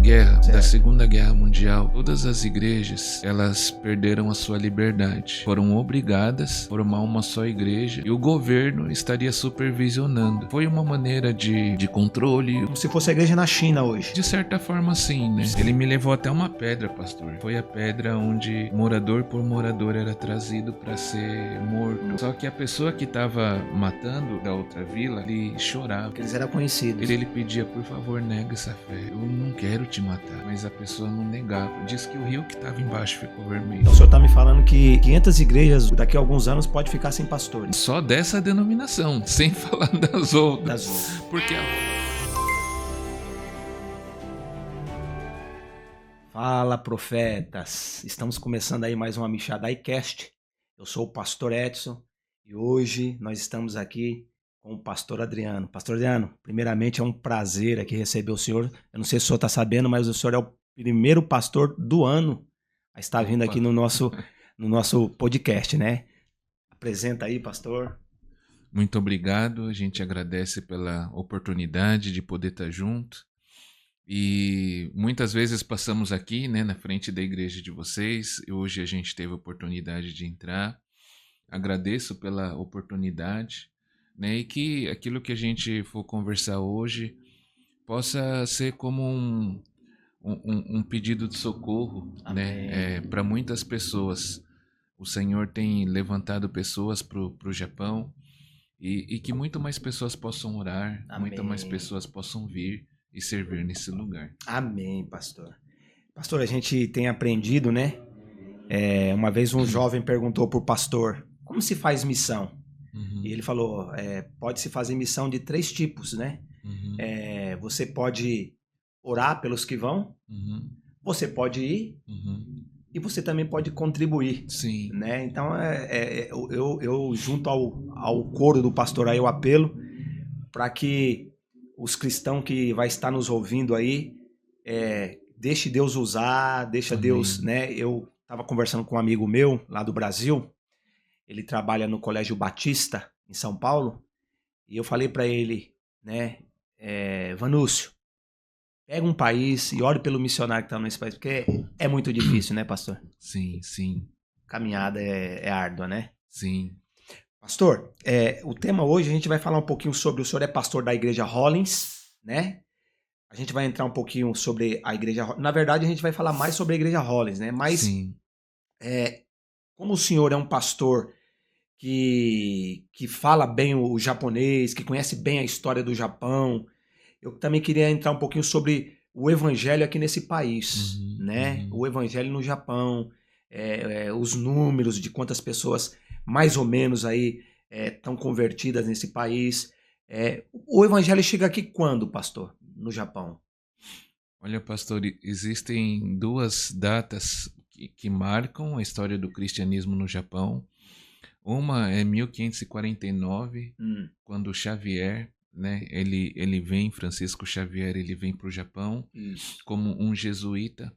guerra, Certo. da Segunda Guerra Mundial, todas as igrejas, elas perderam a sua liberdade. Foram obrigadas a formar uma só igreja e o governo estaria supervisionando. Foi uma maneira de controle. Como se fosse a igreja na China hoje. De certa forma, sim, né? Ele me levou até uma pedra, pastor. Foi a pedra onde morador por morador era trazido para ser morto. Só que a pessoa que estava matando da outra vila, ele chorava. Porque eles eram conhecidos. Ele pedia, por favor, nega essa fé. Eu não quero te matar. Mas a pessoa não negava. Diz que o rio que estava embaixo ficou vermelho. Então o senhor está me falando que 500 igrejas daqui a alguns anos pode ficar sem pastores. Só dessa denominação, sem falar das outras. Das outras. Porque Fala, profetas! Estamos começando aí mais uma Mixadai Cast. Eu sou o pastor Edson e hoje nós estamos aqui com o pastor Adriano. Pastor Adriano, primeiramente é um prazer aqui receber o senhor. Eu não sei se o senhor está sabendo, mas o senhor é o primeiro pastor do ano a estar vindo aqui no nosso podcast, né? Apresenta aí, pastor. Muito obrigado, a gente agradece pela oportunidade de poder estar junto. E muitas vezes passamos aqui, né, na frente da igreja de vocês. E hoje a gente teve a oportunidade de entrar. Agradeço pela oportunidade, né, e que aquilo que a gente for conversar hoje possa ser como um pedido de socorro, né, para muitas pessoas. O Senhor tem levantado pessoas para o Japão e que muito mais pessoas possam orar, muito mais pessoas possam vir e servir nesse lugar. Amém, pastor. Pastor, a gente tem aprendido, né? Uma vez um jovem perguntou pro pastor, como se faz missão? Uhum. E ele falou, pode-se fazer missão de 3 tipos, né? Uhum. Você pode orar pelos que vão, Uhum. você pode ir Uhum. e você também pode contribuir. Sim. Né? Então, eu junto ao coro do pastor aí, eu apelo para que os cristãos que vai estar nos ouvindo aí, deixe Deus usar, deixa Amém. Deus, né? Eu estava conversando com um amigo meu lá do Brasil, ele trabalha no Colégio Batista em São Paulo, e eu falei para ele, né, Vanúcio, pega um país e ore pelo missionário que está nesse país, porque é muito difícil, né, pastor? Sim, sim. Caminhada é árdua, né? Sim. Pastor, o tema hoje a gente vai falar um pouquinho sobre, o senhor é pastor da igreja Hollins, né? A gente vai entrar um pouquinho sobre a igreja, na verdade a gente vai falar mais sobre a igreja Hollins, né? Mas Sim. Como o senhor é um pastor que fala bem o japonês, que conhece bem a história do Japão, eu também queria entrar um pouquinho sobre o evangelho aqui nesse país, Uhum. né? Uhum. O evangelho no Japão, os números de quantas pessoas mais ou menos aí estão convertidas nesse país. O evangelho chega aqui quando, pastor, no Japão? Olha, pastor, existem 2 datas que marcam a história do cristianismo no Japão. Uma é 1549, quando Xavier, né, ele vem, Francisco Xavier, ele vem para o Japão como um jesuíta.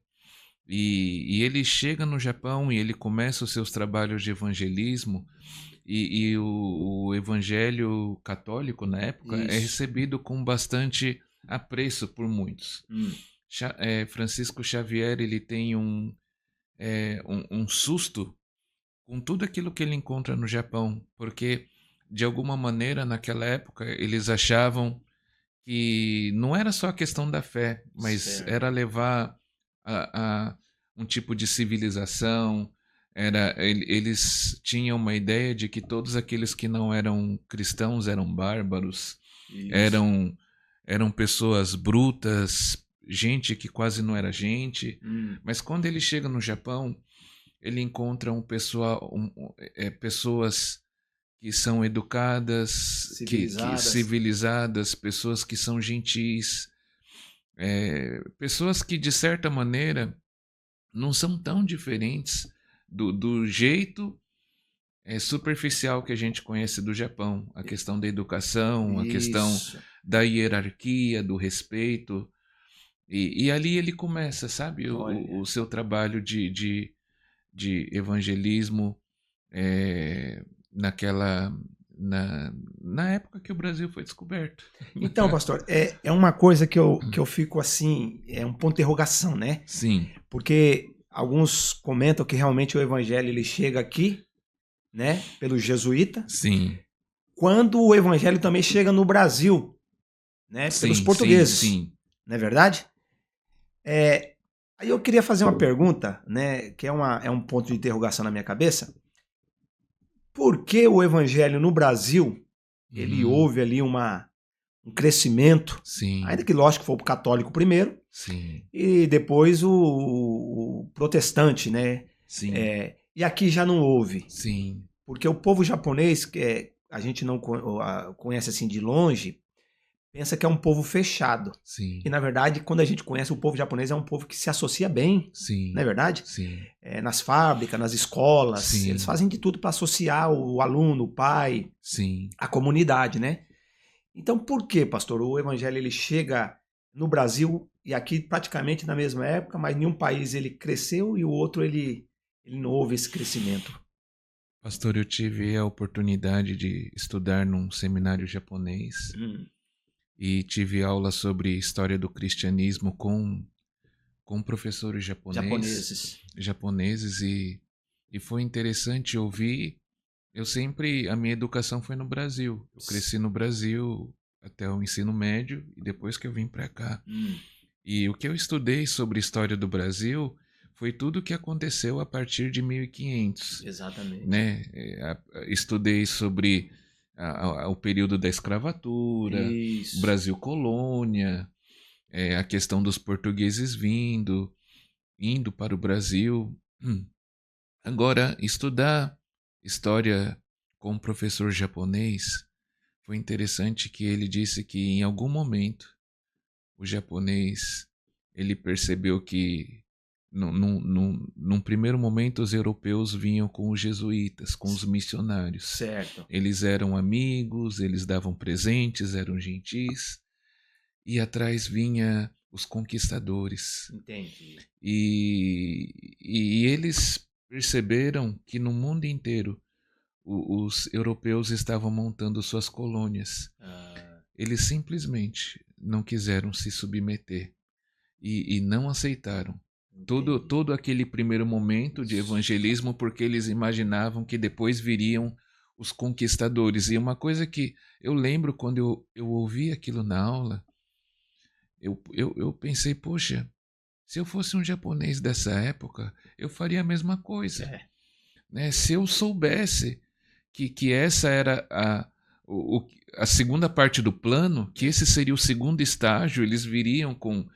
E ele chega no Japão e ele começa os seus trabalhos de evangelismo. E o evangelho católico, na época, é recebido com bastante apreço por muitos. Francisco Xavier, ele tem um susto com tudo aquilo que ele encontra no Japão, porque, de alguma maneira, naquela época, eles achavam que não era só a questão da fé, mas era levar a um tipo de civilização. Eles tinham uma ideia de que todos aqueles que não eram cristãos eram bárbaros, eram pessoas brutas, gente que quase não era gente. Mas quando ele chega no Japão, ele encontra pessoas que são educadas, civilizadas, pessoas que são gentis, pessoas que, de certa maneira, não são tão diferentes do jeito superficial que a gente conhece do Japão. A questão da educação, a questão da hierarquia, do respeito. E ali ele começa, sabe, o seu trabalho de evangelismo na época que o Brasil foi descoberto. Então, pastor, é uma coisa que eu fico assim, é um ponto de interrogação, né? Sim, Porque alguns comentam que realmente o evangelho ele chega aqui, né, pelo jesuíta, sim, quando o evangelho também chega no Brasil, né, pelos sim, sim, portugueses, sim. não é verdade? Aí eu queria fazer uma pergunta, né, que é um ponto de interrogação na minha cabeça. Por que o evangelho no Brasil, ele Uhum, houve ali um crescimento, ainda sim, que lógico foi o católico primeiro, sim, e depois o protestante, né? sim, E aqui já não houve, sim, porque o povo japonês, que a gente não conhece assim de longe, pensa que é um povo fechado. E sim, na verdade, quando a gente conhece o povo japonês, é um povo que se associa bem, não é sim, verdade? sim, Nas fábricas, nas escolas, eles sim, fazem de tudo para associar o aluno, o pai, sim. a comunidade, né? Então, por que, pastor, o evangelho ele chega no Brasil e aqui praticamente na mesma época, mas em um país ele cresceu e o outro ele não houve esse crescimento? Pastor, eu tive a oportunidade de estudar num seminário japonês Hum, e tive aula sobre história do cristianismo com professores japoneses. japoneses e foi interessante ouvir. A minha educação foi no Brasil. Eu cresci no Brasil até o ensino médio e depois que eu vim para cá. Hum, E o que eu estudei sobre história do Brasil foi tudo o que aconteceu a partir de 1500, exatamente. né? Estudei sobre o período da escravatura, Isso. Brasil colônia, a questão dos portugueses indo para o Brasil. Agora, estudar história com um professor japonês foi interessante que ele disse que em algum momento o japonês ele percebeu que num primeiro momento os europeus vinham com os jesuítas, com os missionários. Certo. Eles eram amigos, eles davam presentes, eram gentis, e atrás vinha os conquistadores. Entendi. E eles perceberam que no mundo inteiro os europeus estavam montando suas colônias. Ah, Eles simplesmente não quiseram se submeter e não aceitaram entendi. todo aquele primeiro momento de evangelismo, porque eles imaginavam que depois viriam os conquistadores. E uma coisa que eu lembro quando eu ouvi aquilo na aula, eu pensei, poxa, se eu fosse um japonês dessa época, eu faria a mesma coisa. É, Né? Se eu soubesse que essa era a segunda parte do plano, que esse seria o segundo estágio, eles viriam com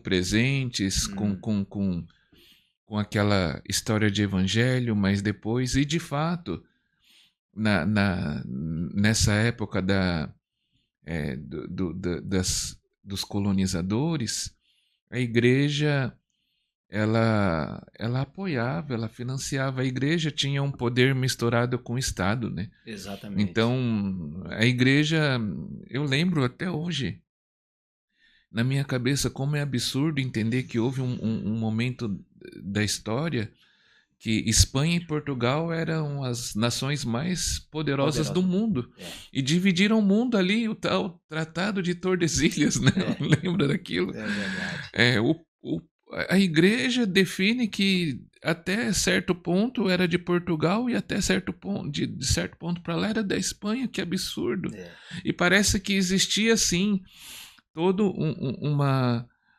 presentes, hum, com aquela história de evangelho, mas depois, e de fato, nessa época dos colonizadores, a igreja ela apoiava, ela financiava. A igreja tinha um poder misturado com o Estado, né? exatamente. Então, a igreja, eu lembro até hoje, na minha cabeça, como é absurdo entender que houve um momento da história que Espanha e Portugal eram as nações mais poderosas do Poderosa. mundo É, e dividiram o mundo ali, o tal Tratado de Tordesilhas, né? é, Lembra daquilo? é verdade. É, a igreja define que até certo ponto era de Portugal e até certo ponto, de certo ponto para lá era da Espanha, que absurdo. É, E parece que existia sim todo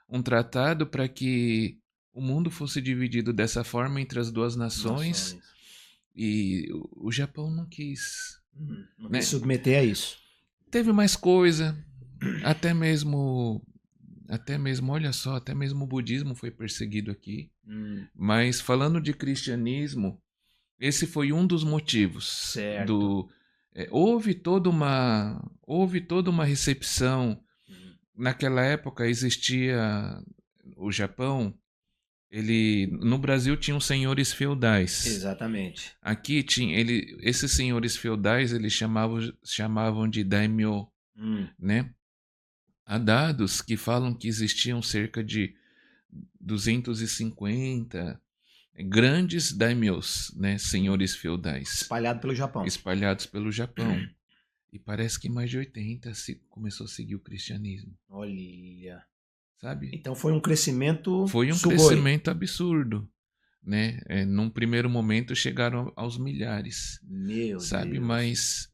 um tratado para que o mundo fosse dividido dessa forma entre as duas nações nações. e o Japão não quis, Não quis né? submeter a isso. Teve mais coisa, até mesmo, olha só, até mesmo o budismo foi perseguido aqui. Hum, Mas falando de cristianismo, esse foi um dos motivos certo. do houve toda uma recepção. Hum, Naquela época existia o Japão, ele no Brasil tinha os senhores feudais. exatamente. Aqui tinha esses senhores feudais eles chamavam de daimyo, Hum, né? Há dados que falam que existiam cerca de 250 grandes daimyos, né, senhores feudais, espalhado pelo Japão. espalhados pelo Japão. e parece que mais de 80 começou a seguir o cristianismo, Olha. sabe? Então foi um crescimento Foi um sugoi. crescimento absurdo, né? Num primeiro momento chegaram aos milhares, Meu sabe? Deus. Mas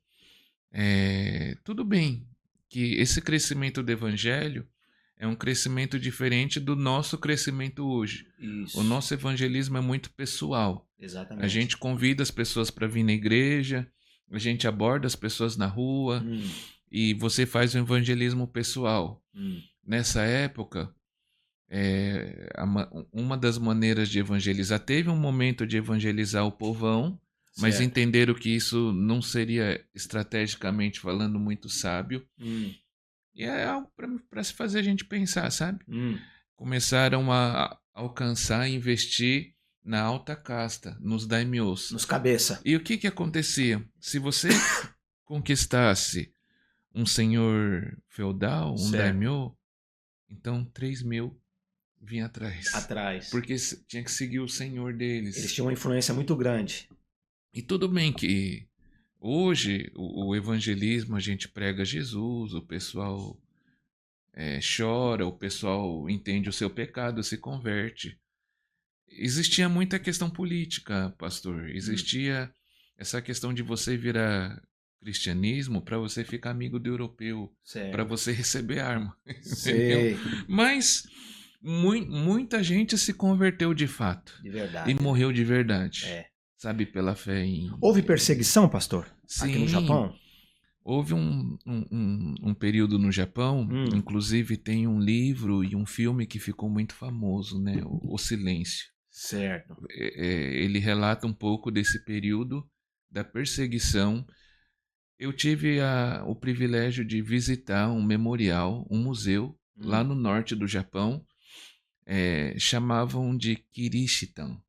tudo bem que esse crescimento do evangelho é um crescimento diferente do nosso crescimento hoje. O Isso. nosso evangelismo é muito pessoal. Exatamente. A gente convida as pessoas para vir na igreja, a gente aborda as pessoas na rua e você faz um evangelismo pessoal. Nessa época, uma das maneiras de evangelizar, teve um momento de evangelizar o povão, mas Certo. entenderam que isso não seria, estrategicamente falando, muito sábio. E é algo para se fazer a gente pensar, sabe? Começaram a alcançar e investir na alta casta, nos daimyos. Nos cabeça. E o que acontecia? Se você conquistasse um senhor feudal, um Certo. daimyo, então 3.000 vinha atrás. Porque tinha que seguir o senhor deles. Eles tinham uma influência muito grande. E tudo bem que hoje o evangelismo, a gente prega Jesus, o pessoal chora, o pessoal entende o seu pecado, se converte. Existia muita questão política, pastor. Existia essa questão de você virar cristianismo para você ficar amigo do europeu, para você receber arma. Sei. Mas muita gente se converteu de fato. De verdade. E morreu de verdade. Sabe, pela fé em... Houve perseguição, pastor? Sim, aqui no Japão? Houve um período no Japão, inclusive tem um livro e um filme que ficou muito famoso, né? O Silêncio. Certo. Ele relata um pouco desse período da perseguição. Eu tive o privilégio de visitar um memorial, um museu, lá no norte do Japão. Chamavam de Kirishitan,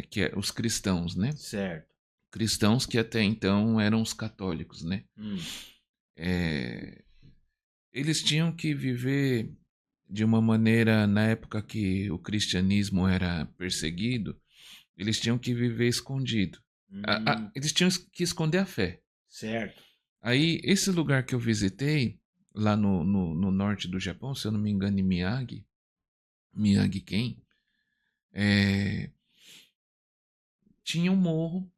que é os cristãos, né? Certo. Cristãos que até então eram os católicos, né? Eles tinham que viver de uma maneira, na época que o cristianismo era perseguido, eles tinham que viver escondido. Eles tinham que esconder a fé. Certo. Aí, esse lugar que eu visitei, lá no norte do Japão, se eu não me engano, em Miyagi-ken, tinha um morro.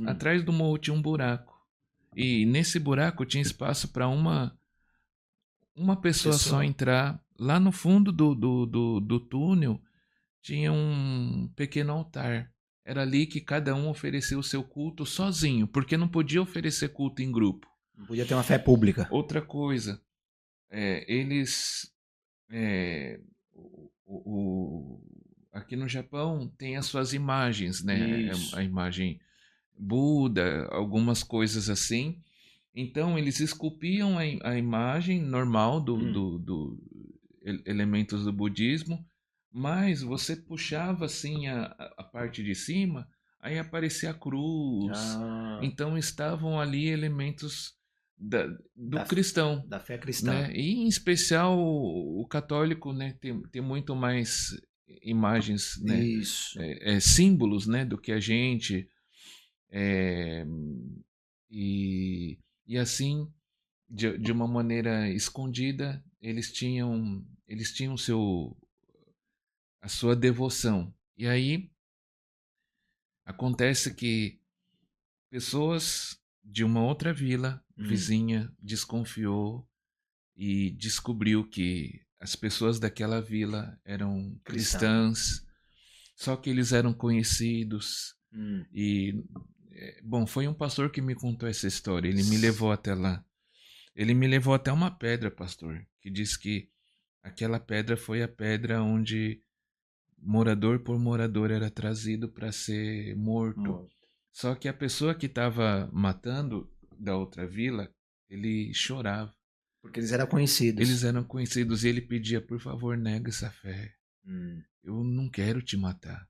Atrás do morro tinha um buraco. E nesse buraco tinha espaço para uma pessoa só entrar. Lá no fundo do túnel tinha um pequeno altar. Era ali que cada um ofereceu o seu culto sozinho, porque não podia oferecer culto em grupo. Não podia ter uma fé pública. Outra coisa, eles... aqui no Japão tem as suas imagens, né? A imagem Buda, algumas coisas assim. Então eles esculpiam a imagem normal do elementos do budismo, mas você puxava assim a parte de cima, aí aparecia a cruz. Então estavam ali elementos do cristão, da fé cristã, né? E em especial o católico, né? Tem muito mais imagens, né? Isso. Símbolos, né? Do que a gente. E assim, de uma maneira escondida, eles tinham a sua devoção. E aí acontece que pessoas de uma outra vila vizinha desconfiou e descobriu que as pessoas daquela vila eram cristãs, só que eles eram conhecidos. E bom, foi um pastor que me contou essa história. Ele me levou até lá. Ele me levou até uma pedra, pastor, que diz que aquela pedra foi a pedra onde morador por morador era trazido para ser morto. Só que a pessoa que estava matando da outra vila, ele chorava. Porque eles eram conhecidos. Eles eram conhecidos e ele pedia, por favor, nega essa fé. Eu não quero te matar.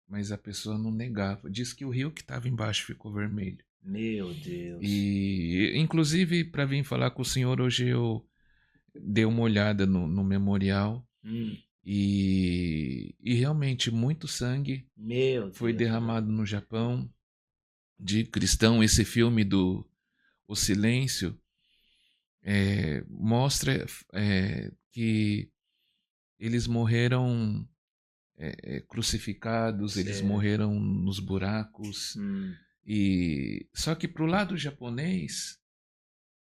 Mas a pessoa não negava. Diz que o rio que estava embaixo ficou vermelho. Meu Deus. E, inclusive, para vir falar com o senhor, hoje eu dei uma olhada no memorial. E realmente muito sangue foi derramado no Japão de cristão. Esse filme do o silêncio, mostra que eles morreram crucificados, eles Certo. morreram nos buracos. E só que para o lado japonês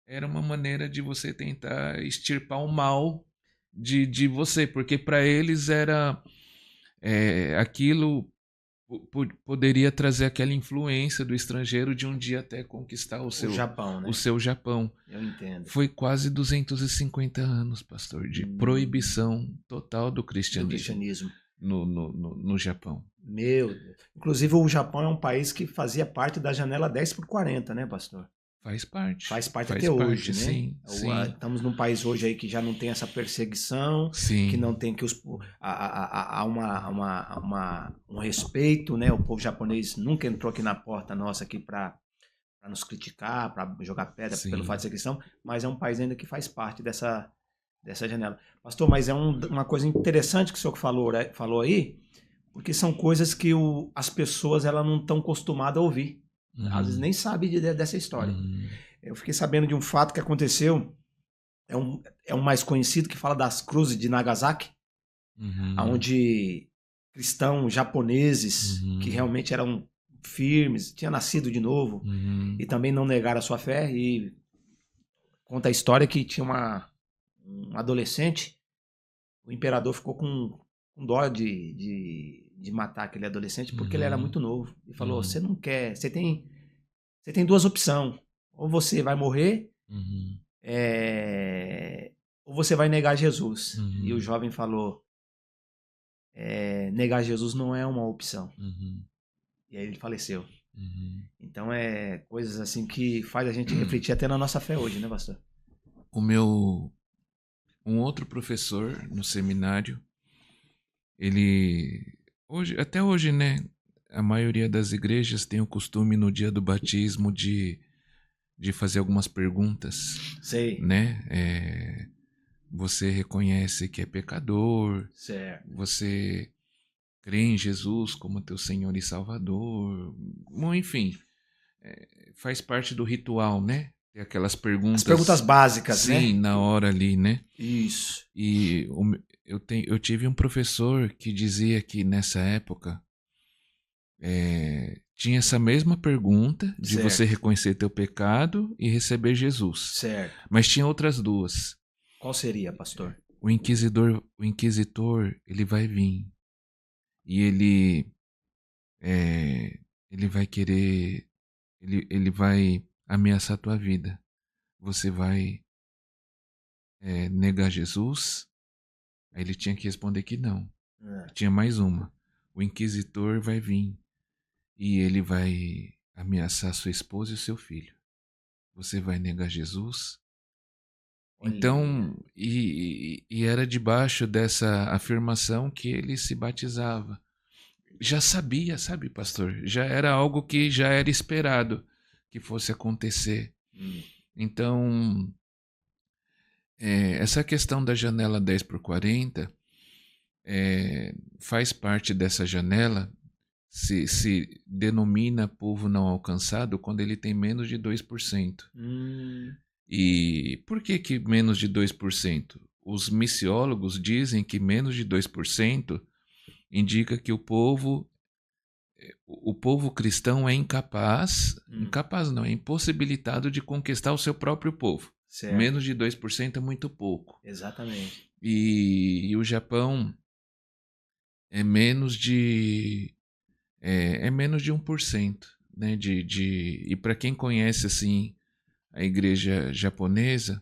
era uma maneira de você tentar extirpar o mal de você, porque para eles era aquilo poderia trazer aquela influência do estrangeiro de um dia até conquistar O Japão, né? o seu Japão. Eu entendo. Foi quase 250 anos, pastor, de proibição total do cristianismo. No Japão. Meu Deus. Inclusive, o Japão é um país que fazia parte da janela 10x40, né, pastor? Faz parte. Faz parte até hoje, né? Sim. Estamos num país hoje aí que já não tem essa perseguição, Sim. que não tem que há um respeito, né? O povo japonês nunca entrou aqui na porta nossa aqui para nos criticar, para jogar pedra pelo fato de ser cristão, mas é um país ainda que faz parte dessa janela. Pastor, mas é uma coisa interessante que o senhor falou aí, porque são coisas que as pessoas elas não estão acostumadas a ouvir. Às vezes nem sabem dessa história. Eu fiquei sabendo de um fato que aconteceu, é um mais conhecido, que fala das cruzes de Nagasaki, onde cristãos japoneses, que realmente eram firmes, tinham nascido de novo, e também não negaram a sua fé, e conta a história que tinha um adolescente, o imperador ficou com dó de matar aquele adolescente porque ele era muito novo. E falou, você não quer, você tem duas opções. Ou você vai morrer, ou você vai negar Jesus. E o jovem falou, negar Jesus não é uma opção. E aí ele faleceu. Então coisas assim que faz a gente refletir até na nossa fé hoje, né, pastor? Um outro professor no seminário, ele até hoje, né, a maioria das igrejas tem o costume no dia do batismo de fazer algumas perguntas. Sei. Né? Você reconhece que é pecador? Certo. Você crê em Jesus como teu Senhor e Salvador? Bom, enfim, faz parte do ritual, né? Tem aquelas perguntas... As perguntas básicas, né? Sim, na hora ali, né? Isso. E eu tive um professor que dizia que nessa época tinha essa mesma pergunta de você reconhecer teu pecado e receber Jesus. Certo. Mas tinha outras duas. Qual seria, pastor? O inquisitor, ele vai vir e ele vai querer, ele vai ameaçar a tua vida. Você vai negar Jesus? Aí ele tinha que responder que não. Tinha mais uma. O inquisitor vai vir e ele vai ameaçar sua esposa e o seu filho. Você vai negar Jesus? Olha. Então, e era debaixo dessa afirmação que ele se batizava. Já sabia, sabe, pastor? Já era algo que já era esperado que fosse acontecer. Então, essa questão da janela 10x40 faz parte dessa janela. Se denomina povo não alcançado quando ele tem menos de 2%. E por que menos de 2%? Os missiólogos dizem que menos de 2% indica que o povo cristão é incapaz não, é impossibilitado de conquistar o seu próprio povo. Certo. Menos de 2% é muito pouco. Exatamente. E o Japão é menos de 1%, né? E para quem conhece assim a igreja japonesa,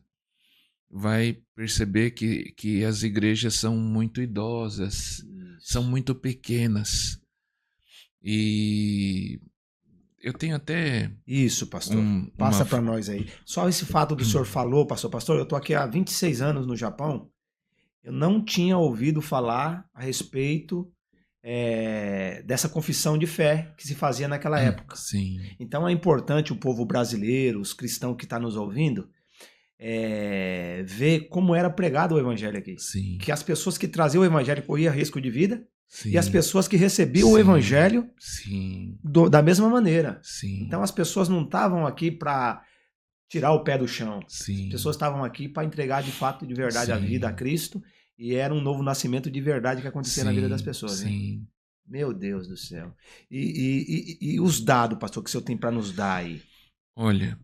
vai perceber que as igrejas são muito idosas, são muito pequenas. E eu tenho até... Isso, pastor. Passa para nós aí. Só esse fato do senhor falou, pastor, eu estou aqui há 26 anos no Japão, eu não tinha ouvido falar a respeito dessa confissão de fé que se fazia naquela época. Sim. Então é importante o povo brasileiro, os cristãos que estão nos ouvindo, ver como era pregado o evangelho aqui. Sim. Que as pessoas que traziam o evangelho corriam risco de vida. Sim. E as pessoas que recebiam o evangelho da mesma maneira. Sim. Então as pessoas não estavam aqui para tirar o pé do chão. Sim. As pessoas estavam aqui para entregar de fato, de verdade, a Sim. vida a Cristo, e era um novo nascimento de verdade que acontecia na vida das Sim, pessoas, né? sim. Meu Deus do céu. E os dados, pastor, que o senhor tem para nos dar aí? Olha,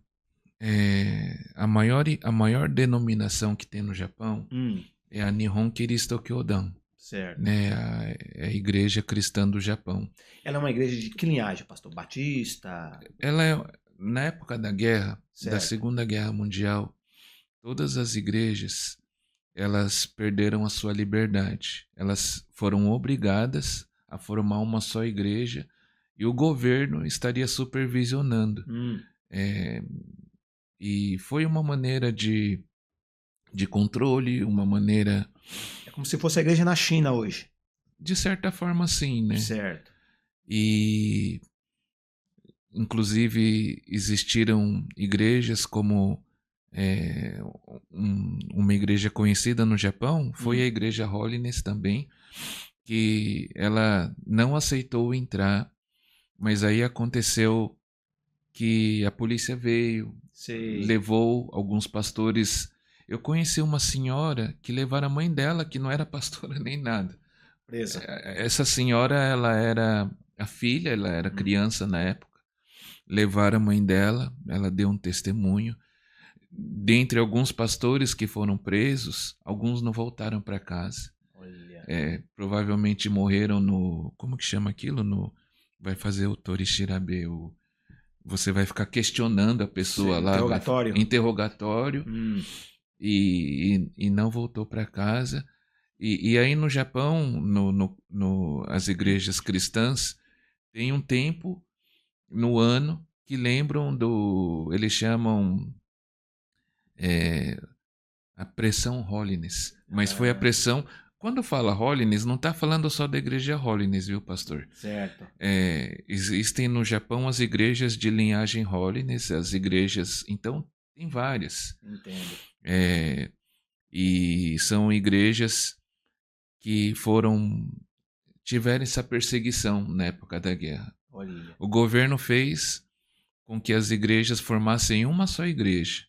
a maior denominação que tem no Japão é a Nihon Kiristo Kyodan, Certo. né? A Igreja Cristã do Japão. Ela é uma igreja de que linhagem, pastor? Batista? Ela é, na época da guerra, da Certo. Segunda Guerra Mundial, todas as igrejas, elas perderam a sua liberdade. Elas foram obrigadas a formar uma só igreja e o governo estaria supervisionando. E foi uma maneira de controle, uma maneira, É como se fosse a igreja na China hoje. de certa forma, sim, né? Certo. E, inclusive, existiram igrejas como uma igreja conhecida no Japão, foi a Igreja Holiness também, que ela não aceitou entrar, mas aí aconteceu que a polícia veio, levou alguns pastores. Eu conheci uma senhora que levaram a mãe dela, que não era pastora nem nada. Presa. Essa senhora, ela era a filha, ela era criança na época. Levaram a mãe dela, ela deu um testemunho. Dentre alguns pastores que foram presos, alguns não voltaram para casa. Olha. Provavelmente morreram no... Como que chama aquilo? Vai fazer o Torishirabe, você vai ficar questionando a pessoa lá. Interrogatório. Interrogatório. E não voltou para casa. E aí no Japão, as igrejas cristãs, tem um tempo no ano que lembram eles chamam a pressão Holiness. Mas foi a pressão... Quando fala Holiness, não está falando só da igreja Holiness, viu, pastor? Certo. Existem no Japão as igrejas de linhagem Holiness, as igrejas... Então, tem várias. Entendo. E são igrejas que tiveram essa perseguição na época da guerra. Olha. O governo fez com que as igrejas formassem uma só igreja.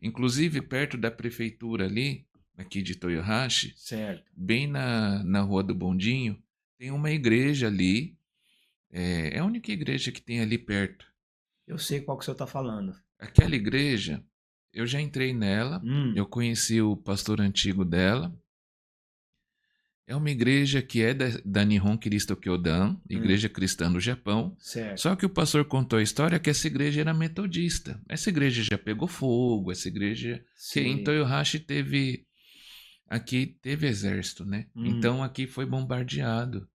Inclusive, perto da prefeitura ali, aqui de Toyohashi, certo, bem na Rua do Bondinho, tem uma igreja ali. É a única igreja que tem ali perto. Eu sei qual que o senhor está falando. Aquela igreja, eu já entrei nela, eu conheci o pastor antigo dela. É uma igreja que é da Nihon Kiristo Kyodan, igreja cristã do Japão. Certo. Só que o pastor contou a história que essa igreja era metodista. Essa igreja já pegou fogo, essa igreja... Que em Toyohashi teve exército, né? Então aqui foi bombardeado.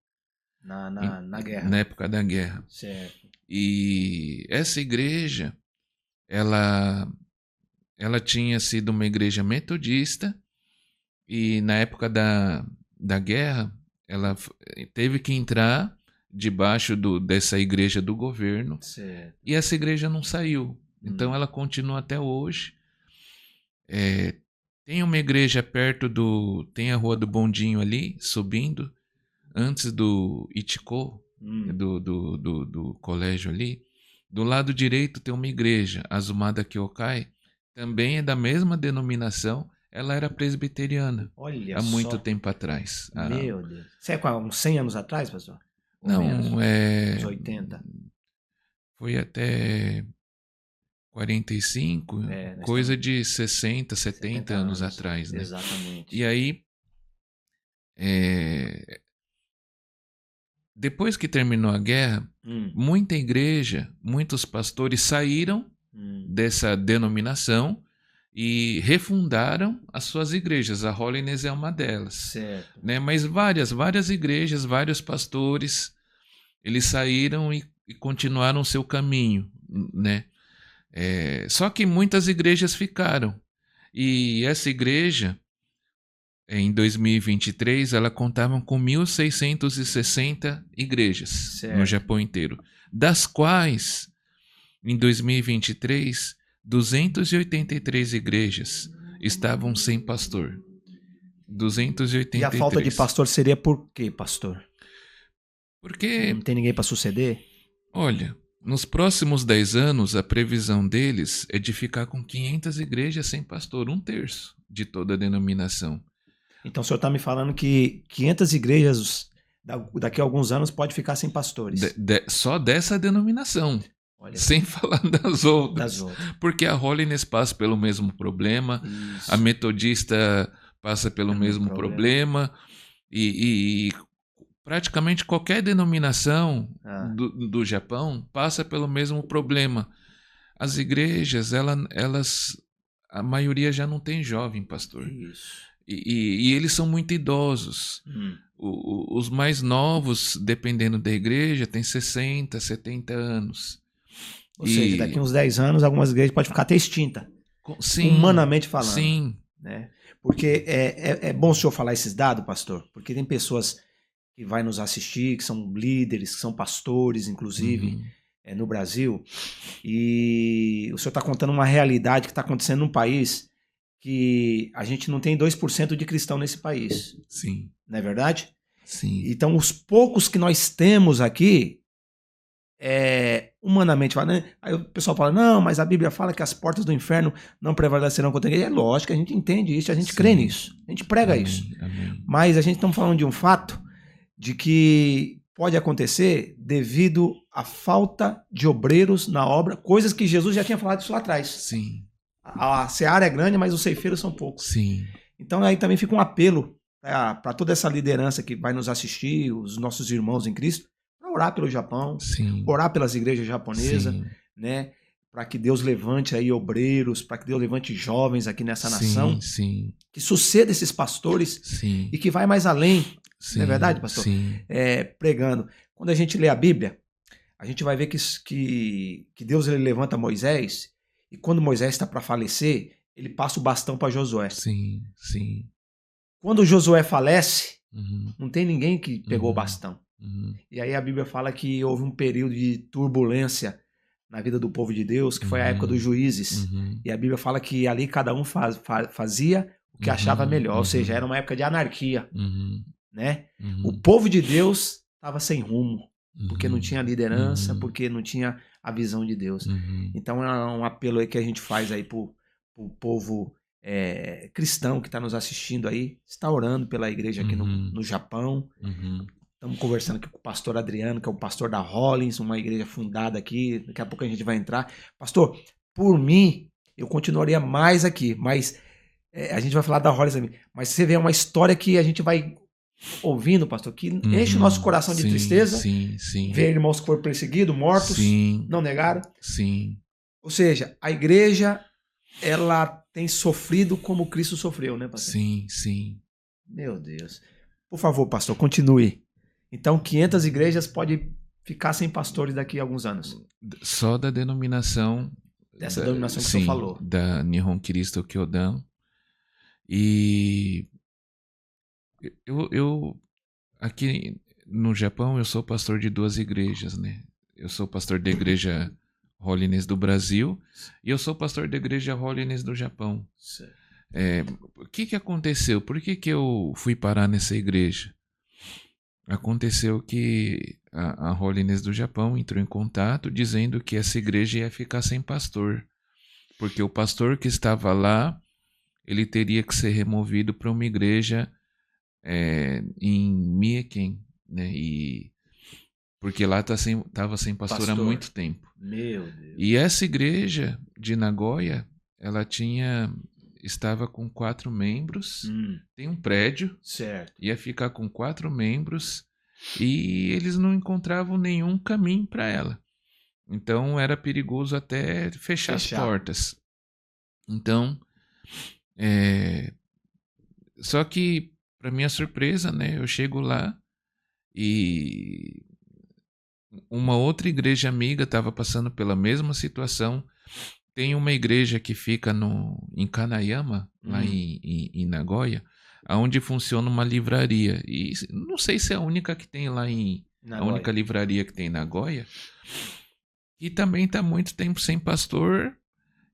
Na guerra. Na época da guerra. Certo. E essa igreja, ela tinha sido uma igreja metodista e na época da guerra, ela teve que entrar debaixo dessa igreja do governo. Certo. E essa igreja não saiu. Então ela continua até hoje. Tem uma igreja perto tem a Rua do Bondinho ali, subindo, antes do Ichiko, do colégio ali. Do lado direito tem uma igreja, Azumada Kyokai, também é da mesma denominação. Ela era presbiteriana. Olha há muito só. tempo atrás. Meu Deus. Isso é uns 100 anos atrás, pastor? Ou Não, menos? Uns 80. Foi até 45, coisa de 60, 70 anos atrás, né? Exatamente. E aí, depois que terminou a guerra, muita igreja, muitos pastores saíram dessa denominação e refundaram as suas igrejas. A Holiness é uma delas. Certo. Né? Mas várias igrejas, vários pastores, eles saíram e continuaram o seu caminho, né? Só que muitas igrejas ficaram. E essa igreja, em 2023, ela contava com 1.660 igrejas no Japão inteiro. Das quais, em 2023, 283 igrejas estavam sem pastor. 283. E a falta de pastor seria por quê, pastor? Porque... Não tem ninguém para suceder? Olha, Nos próximos 10 anos, a previsão deles é de ficar com 500 igrejas sem pastor, 1/3 de toda a denominação. Então o senhor está me falando que 500 igrejas daqui a alguns anos pode ficar sem pastores. Só dessa denominação. Olha, sem falar das outras. outras. Porque a Holiness passa pelo mesmo problema, Isso. a Metodista passa pelo mesmo problema e praticamente qualquer denominação do Japão passa pelo mesmo problema. As igrejas, elas, a maioria já não tem jovem, pastor. Isso. E eles são muito idosos. Os mais novos, dependendo da igreja, tem 60, 70 anos. Ou seja, daqui a uns 10 anos, algumas igrejas podem ficar até extinta. Sim, humanamente falando. Sim. Né? Porque é bom o senhor falar esses dados, pastor, porque tem pessoas que vai nos assistir, que são líderes, que são pastores, inclusive, no Brasil, e o senhor está contando uma realidade que está acontecendo num país que a gente não tem 2% de cristão nesse país. Sim. Não é verdade? Sim. Então, os poucos que nós temos aqui, humanamente falando, aí o pessoal fala, não, mas a Bíblia fala que as portas do inferno não prevalecerão contra ele. É lógico, a gente entende isso, a gente crê nisso, a gente prega isso. Amém. Mas a gente está falando de um fato de que pode acontecer devido à falta de obreiros na obra, coisas que Jesus já tinha falado isso lá atrás. Sim. A seara é grande, mas os ceifeiros são poucos. Sim. Então aí também fica um apelo para toda essa liderança que vai nos assistir, os nossos irmãos em Cristo, para orar pelo Japão, Sim. orar pelas igrejas japonesas, Sim. né? Para que Deus levante aí obreiros, para que Deus levante jovens aqui nessa nação, sim. que suceda esses pastores Sim. e que vai mais além, Sim. não é verdade, pastor? Sim. Pregando. Quando a gente lê a Bíblia, a gente vai ver que Deus ele levanta Moisés, e quando Moisés está para falecer, ele passa o bastão para Josué. Sim, sim. Quando Josué falece, não tem ninguém que pegou o bastão. E aí a Bíblia fala que houve um período de turbulência na vida do povo de Deus, que foi a época dos juízes. E a Bíblia fala que ali cada um fazia o que achava melhor, ou seja, era uma época de anarquia. Né? O povo de Deus estava sem rumo, porque não tinha liderança, porque não tinha a visão de Deus. Então é um apelo aí que a gente faz aí pro povo cristão que está nos assistindo aí, está orando pela igreja aqui no Japão. Estamos conversando aqui com o pastor Adriano, que é o pastor da Holiness, uma igreja fundada aqui, daqui a pouco a gente vai entrar. Pastor, por mim, eu continuaria mais aqui, mas a gente vai falar da Holiness também. Mas você vê uma história que a gente vai ouvindo, pastor, que enche o nosso coração de tristeza. Sim. Ver irmãos que foram perseguidos, mortos, não negaram. Sim. Ou seja, a igreja, ela tem sofrido como Cristo sofreu, né, pastor? Sim. Meu Deus. Por favor, pastor, continue. Então, 500 igrejas podem ficar sem pastores daqui a alguns anos. Só da denominação. Dessa denominação que o senhor falou. Da Nihon Kiristo Kyodan. E eu aqui no Japão, eu sou pastor de 2 igrejas, né? Eu sou pastor da igreja Holiness do Brasil e eu sou pastor da igreja Holiness do Japão. O que aconteceu? Por que eu fui parar nessa igreja? Aconteceu que a Holiness do Japão entrou em contato dizendo que essa igreja ia ficar sem pastor, porque o pastor que estava lá, ele teria que ser removido para uma igreja em Mieken, né? Porque lá estava sem pastor há muito tempo. Meu Deus. E essa igreja de Nagoya, ela estava com 4 membros, tem um prédio, certo. Ia ficar com 4 membros e eles não encontravam nenhum caminho para ela. Então era perigoso até fechar as portas. Então, só que, para minha surpresa, né, eu chego lá e uma outra igreja amiga estava passando pela mesma situação. Tem uma igreja que fica em Kanayama, lá em Nagoya, onde funciona uma livraria. E não sei se é a única que tem lá a única livraria que tem em Nagoya. E também está muito tempo sem pastor.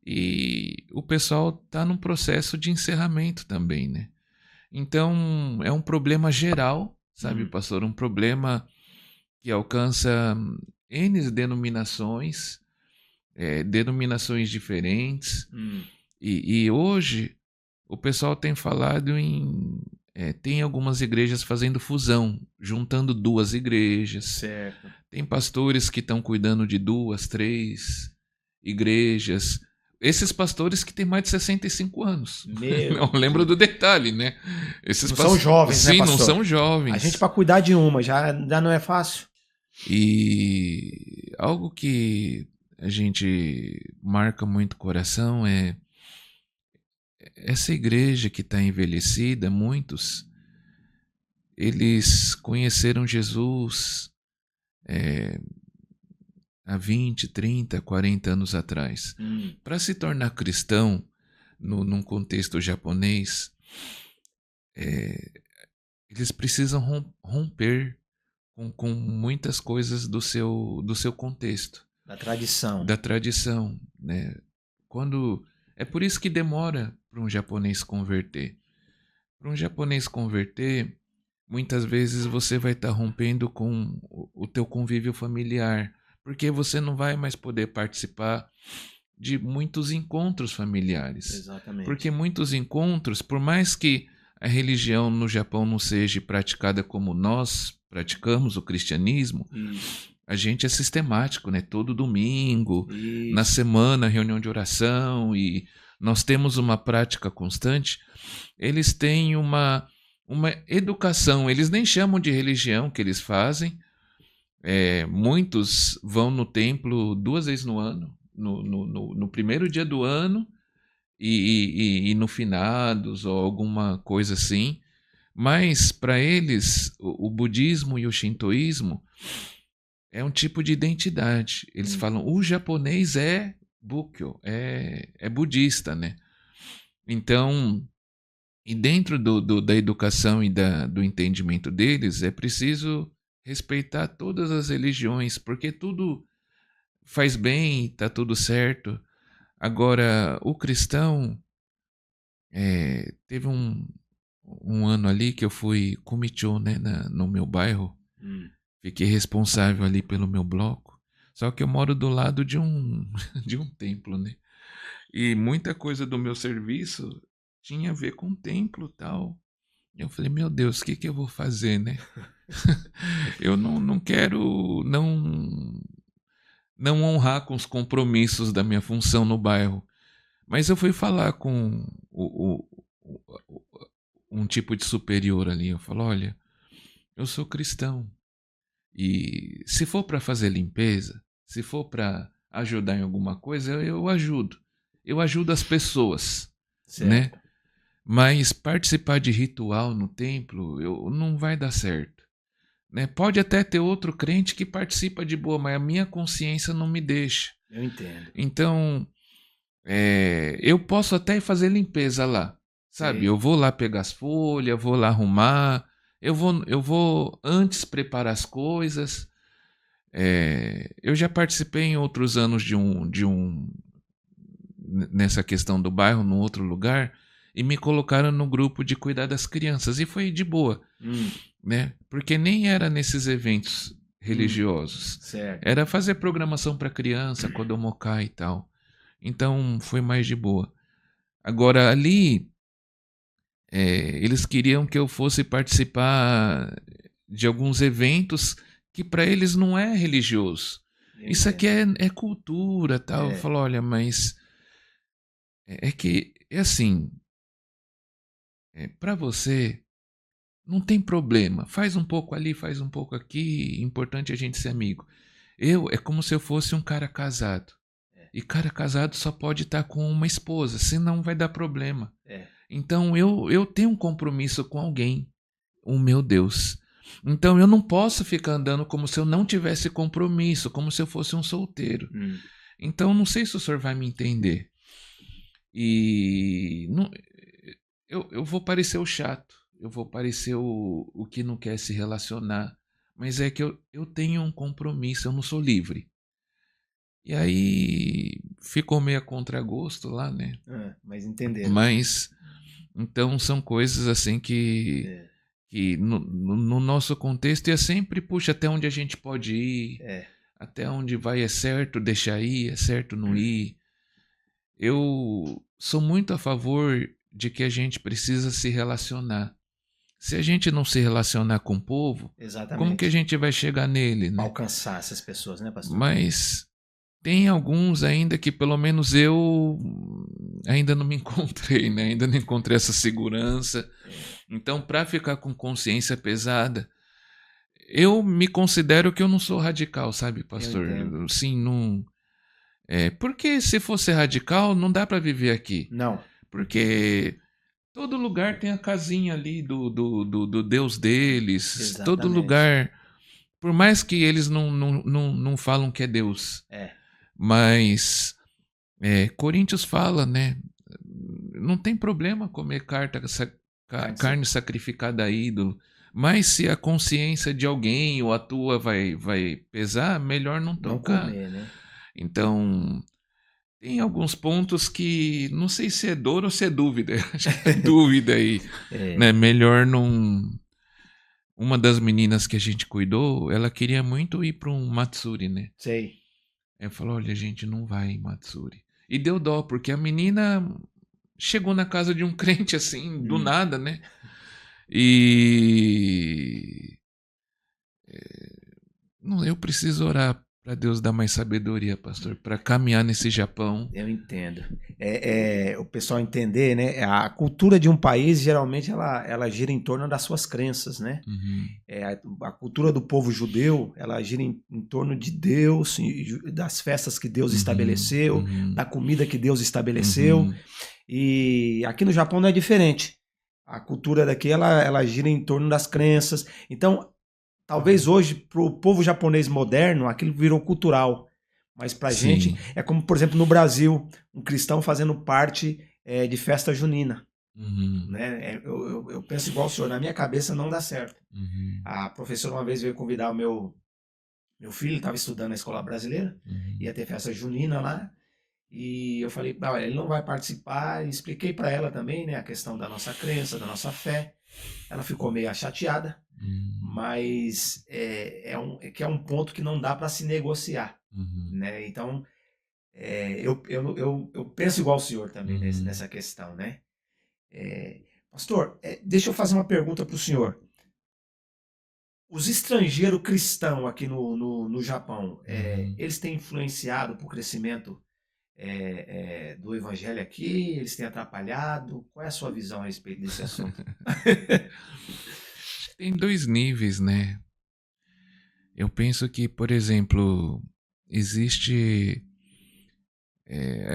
E o pessoal está num processo de encerramento também, né? Então, é um problema geral, sabe, pastor? Um problema que alcança N denominações, denominações diferentes. E hoje o pessoal tem falado em... tem algumas igrejas fazendo fusão, juntando duas igrejas. Certo. Tem pastores que estão cuidando de 2, 3 igrejas. Esses pastores que têm mais de 65 anos. Não lembro do detalhe, né? Esses não são jovens, sim, né, pastor? não são jovens. A gente, para cuidar de uma, já não é fácil. E algo que a gente marca muito o coração é essa igreja que está envelhecida. Muitos, eles conheceram Jesus há 20, 30, 40 anos atrás. Para se tornar cristão, num contexto japonês, eles precisam romper com muitas coisas do seu contexto. Da tradição, né? É por isso que demora para um japonês converter. Para um japonês converter, muitas vezes você vai estar rompendo com o teu convívio familiar, porque você não vai mais poder participar de muitos encontros familiares. Exatamente. Porque muitos encontros, por mais que a religião no Japão não seja praticada como nós praticamos o cristianismo, a gente é sistemático, né? Todo domingo, na semana, reunião de oração, e nós temos uma prática constante. Eles têm uma educação, eles nem chamam de religião que eles fazem. Muitos vão no templo 2 vezes no ano, no primeiro dia do ano e no finados ou alguma coisa assim. Mas para eles, o budismo e o shintoísmo é um tipo de identidade. Eles falam, o japonês é Bukkyo, é budista, né? Então, e dentro da educação e do entendimento deles, é preciso respeitar todas as religiões, porque tudo faz bem, está tudo certo. Agora, o cristão, teve um ano ali que eu fui kumicho, né, no meu bairro. Fiquei responsável ali pelo meu bloco. Só que eu moro do lado de um templo, né? E muita coisa do meu serviço tinha a ver com o templo e tal. Eu falei, meu Deus, o que eu vou fazer, né? Eu não quero não honrar com os compromissos da minha função no bairro. Mas eu fui falar com um tipo de superior ali. Eu falo, olha, eu sou cristão. E se for para fazer limpeza, se for para ajudar em alguma coisa, eu ajudo. Eu ajudo as pessoas, certo, né? Mas participar de ritual no templo não vai dar certo, né? Pode até ter outro crente que participa de boa, mas a minha consciência não me deixa. Eu entendo. Então, eu posso até fazer limpeza lá, sabe? Sim. Eu vou lá pegar as folhas, vou lá arrumar, eu vou antes preparar as coisas. Eu já participei em outros anos nessa questão do bairro, num outro lugar, e me colocaram no grupo de cuidar das crianças, e foi de boa, né? Porque nem era nesses eventos religiosos, certo, era fazer programação para criança, Kodomokai e tal. Então foi mais de boa. Agora ali, eles queriam que eu fosse participar de alguns eventos que para eles não é religioso. Isso aqui é cultura, tal. Eu falo, olha, mas que é assim, para você não tem problema. Faz um pouco ali, faz um pouco aqui. Importante a gente ser amigo. É como se eu fosse um cara casado. E cara casado só pode estar com uma esposa, senão vai dar problema. Então eu tenho um compromisso com alguém, o meu Deus. Então eu não posso ficar andando como se eu não tivesse compromisso, como se eu fosse um solteiro. Então não sei se o senhor vai me entender. E não, eu vou parecer o chato, eu vou parecer o que não quer se relacionar, mas é que eu tenho um compromisso, eu não sou livre. E aí ficou meio a contragosto lá, né? Mas entenderam. Mas, então são coisas assim que que no nosso contexto é sempre, puxa, até onde a gente pode ir, até onde vai é certo deixar ir, é certo não ir. Eu sou muito a favor de que a gente precisa se relacionar. Se a gente não se relacionar com o povo, como que a Exatamente. gente vai chegar nele, Pra né? alcançar essas pessoas, né, pastor? Mas tem alguns ainda que pelo menos eu ainda não me encontrei, né? Ainda não encontrei essa segurança. Então, para ficar com consciência pesada, eu me considero que eu não sou radical, sabe, Eu pastor? entendo. Sim, não. Porque se fosse radical, não dá para viver aqui. Não. Porque todo lugar tem a casinha ali do Deus deles. Todo Exatamente. lugar. Por mais que eles não falam que é Deus. Mas Coríntios fala, né? Não tem problema comer carne sacrificada a ídolo. Mas se a consciência de alguém ou a tua vai pesar, melhor não Não tocar. comer, né? Então, tem alguns pontos que não sei se é dor ou se é dúvida. Acho que é dúvida aí. Né? Melhor não. Uma das meninas que a gente cuidou, ela queria muito ir para um Matsuri, né? Sei. Eu falei, olha, a gente não vai em Matsuri. E deu dó, porque a menina chegou na casa de um crente assim, do nada, né? E não, eu preciso orar para Deus dar mais sabedoria, pastor, para caminhar nesse Japão. Eu entendo. O pessoal entender, né? A cultura de um país, geralmente, ela gira em torno das suas crenças, né? Uhum, A cultura do povo judeu, ela gira em torno de Deus, das festas que Deus estabeleceu, da comida que Deus estabeleceu. E aqui no Japão não é diferente. A cultura daqui, ela gira em torno das crenças. Então, talvez hoje, para o povo japonês moderno, aquilo virou cultural. Mas para a gente, sim. é como, por exemplo, no Brasil, um cristão fazendo parte de festa junina. Uhum, Né? Eu penso igual o senhor, na minha cabeça não dá certo. uhum, A professora uma vez veio convidar o meu filho, estava estudando na escola brasileira, uhum, ia ter festa junina lá, e eu falei, "Ah, ele não vai participar", e expliquei para ela também, né, a questão da nossa crença, da nossa fé. Ela ficou meio chateada, uhum, mas que é um ponto que não dá para se negociar, uhum, né? Então, eu penso igual o senhor também uhum. nessa questão, né? Pastor, deixa eu fazer uma pergunta para o senhor. Os estrangeiros cristãos aqui no Japão, Uhum. eles têm influenciado para o crescimento do evangelho aqui? Eles têm atrapalhado? Qual é a sua visão a respeito desse assunto? Acho que tem dois níveis, né? Eu penso que, por exemplo, existe.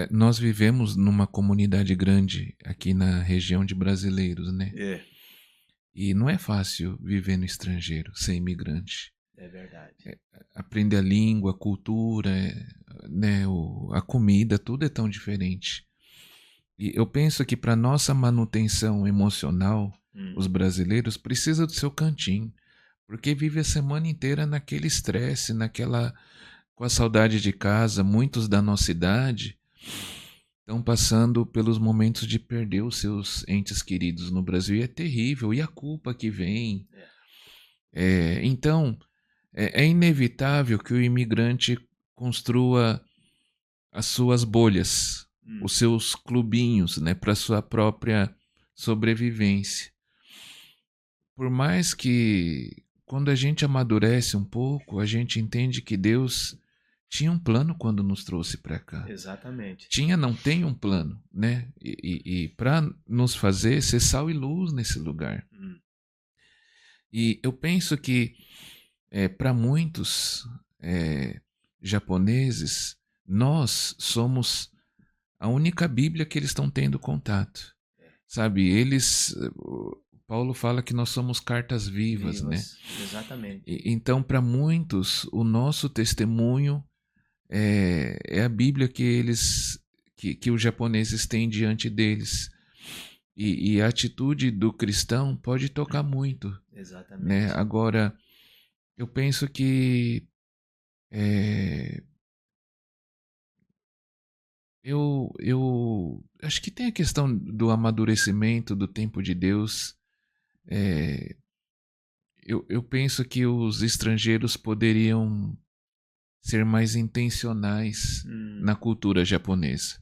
Nós vivemos numa comunidade grande aqui na região de brasileiros, né? É, E não é fácil viver no estrangeiro, ser imigrante. é verdade. Aprender a língua, a cultura, né, a comida, tudo é tão diferente. E eu penso que para nossa manutenção emocional, Hum, os brasileiros precisam do seu cantinho, porque vive a semana inteira naquele estresse, naquela com a saudade de casa. Muitos da nossa idade estão passando pelos momentos de perder os seus entes queridos no Brasil e é terrível. E a culpa que vem. Então, é inevitável que o imigrante construa as suas bolhas, hum, os seus clubinhos, né, para sua própria sobrevivência. Por mais que, quando a gente amadurece um pouco, a gente entende que Deus tinha um plano quando nos trouxe para cá. exatamente. Tinha, não tem um plano, né? E para nos fazer ser sal e luz nesse lugar. Hum, E eu penso que para muitos japoneses, nós somos a única Bíblia que eles estão tendo contato. Sabe, Paulo fala que nós somos cartas vivas, né? vivas, exatamente. Então, para muitos, o nosso testemunho é a Bíblia que os japoneses têm diante deles. E a atitude do cristão pode tocar muito, né? Exatamente. Agora, eu penso que é, eu acho que tem a questão do amadurecimento do tempo de Deus. eu penso que os estrangeiros poderiam ser mais intencionais na cultura japonesa.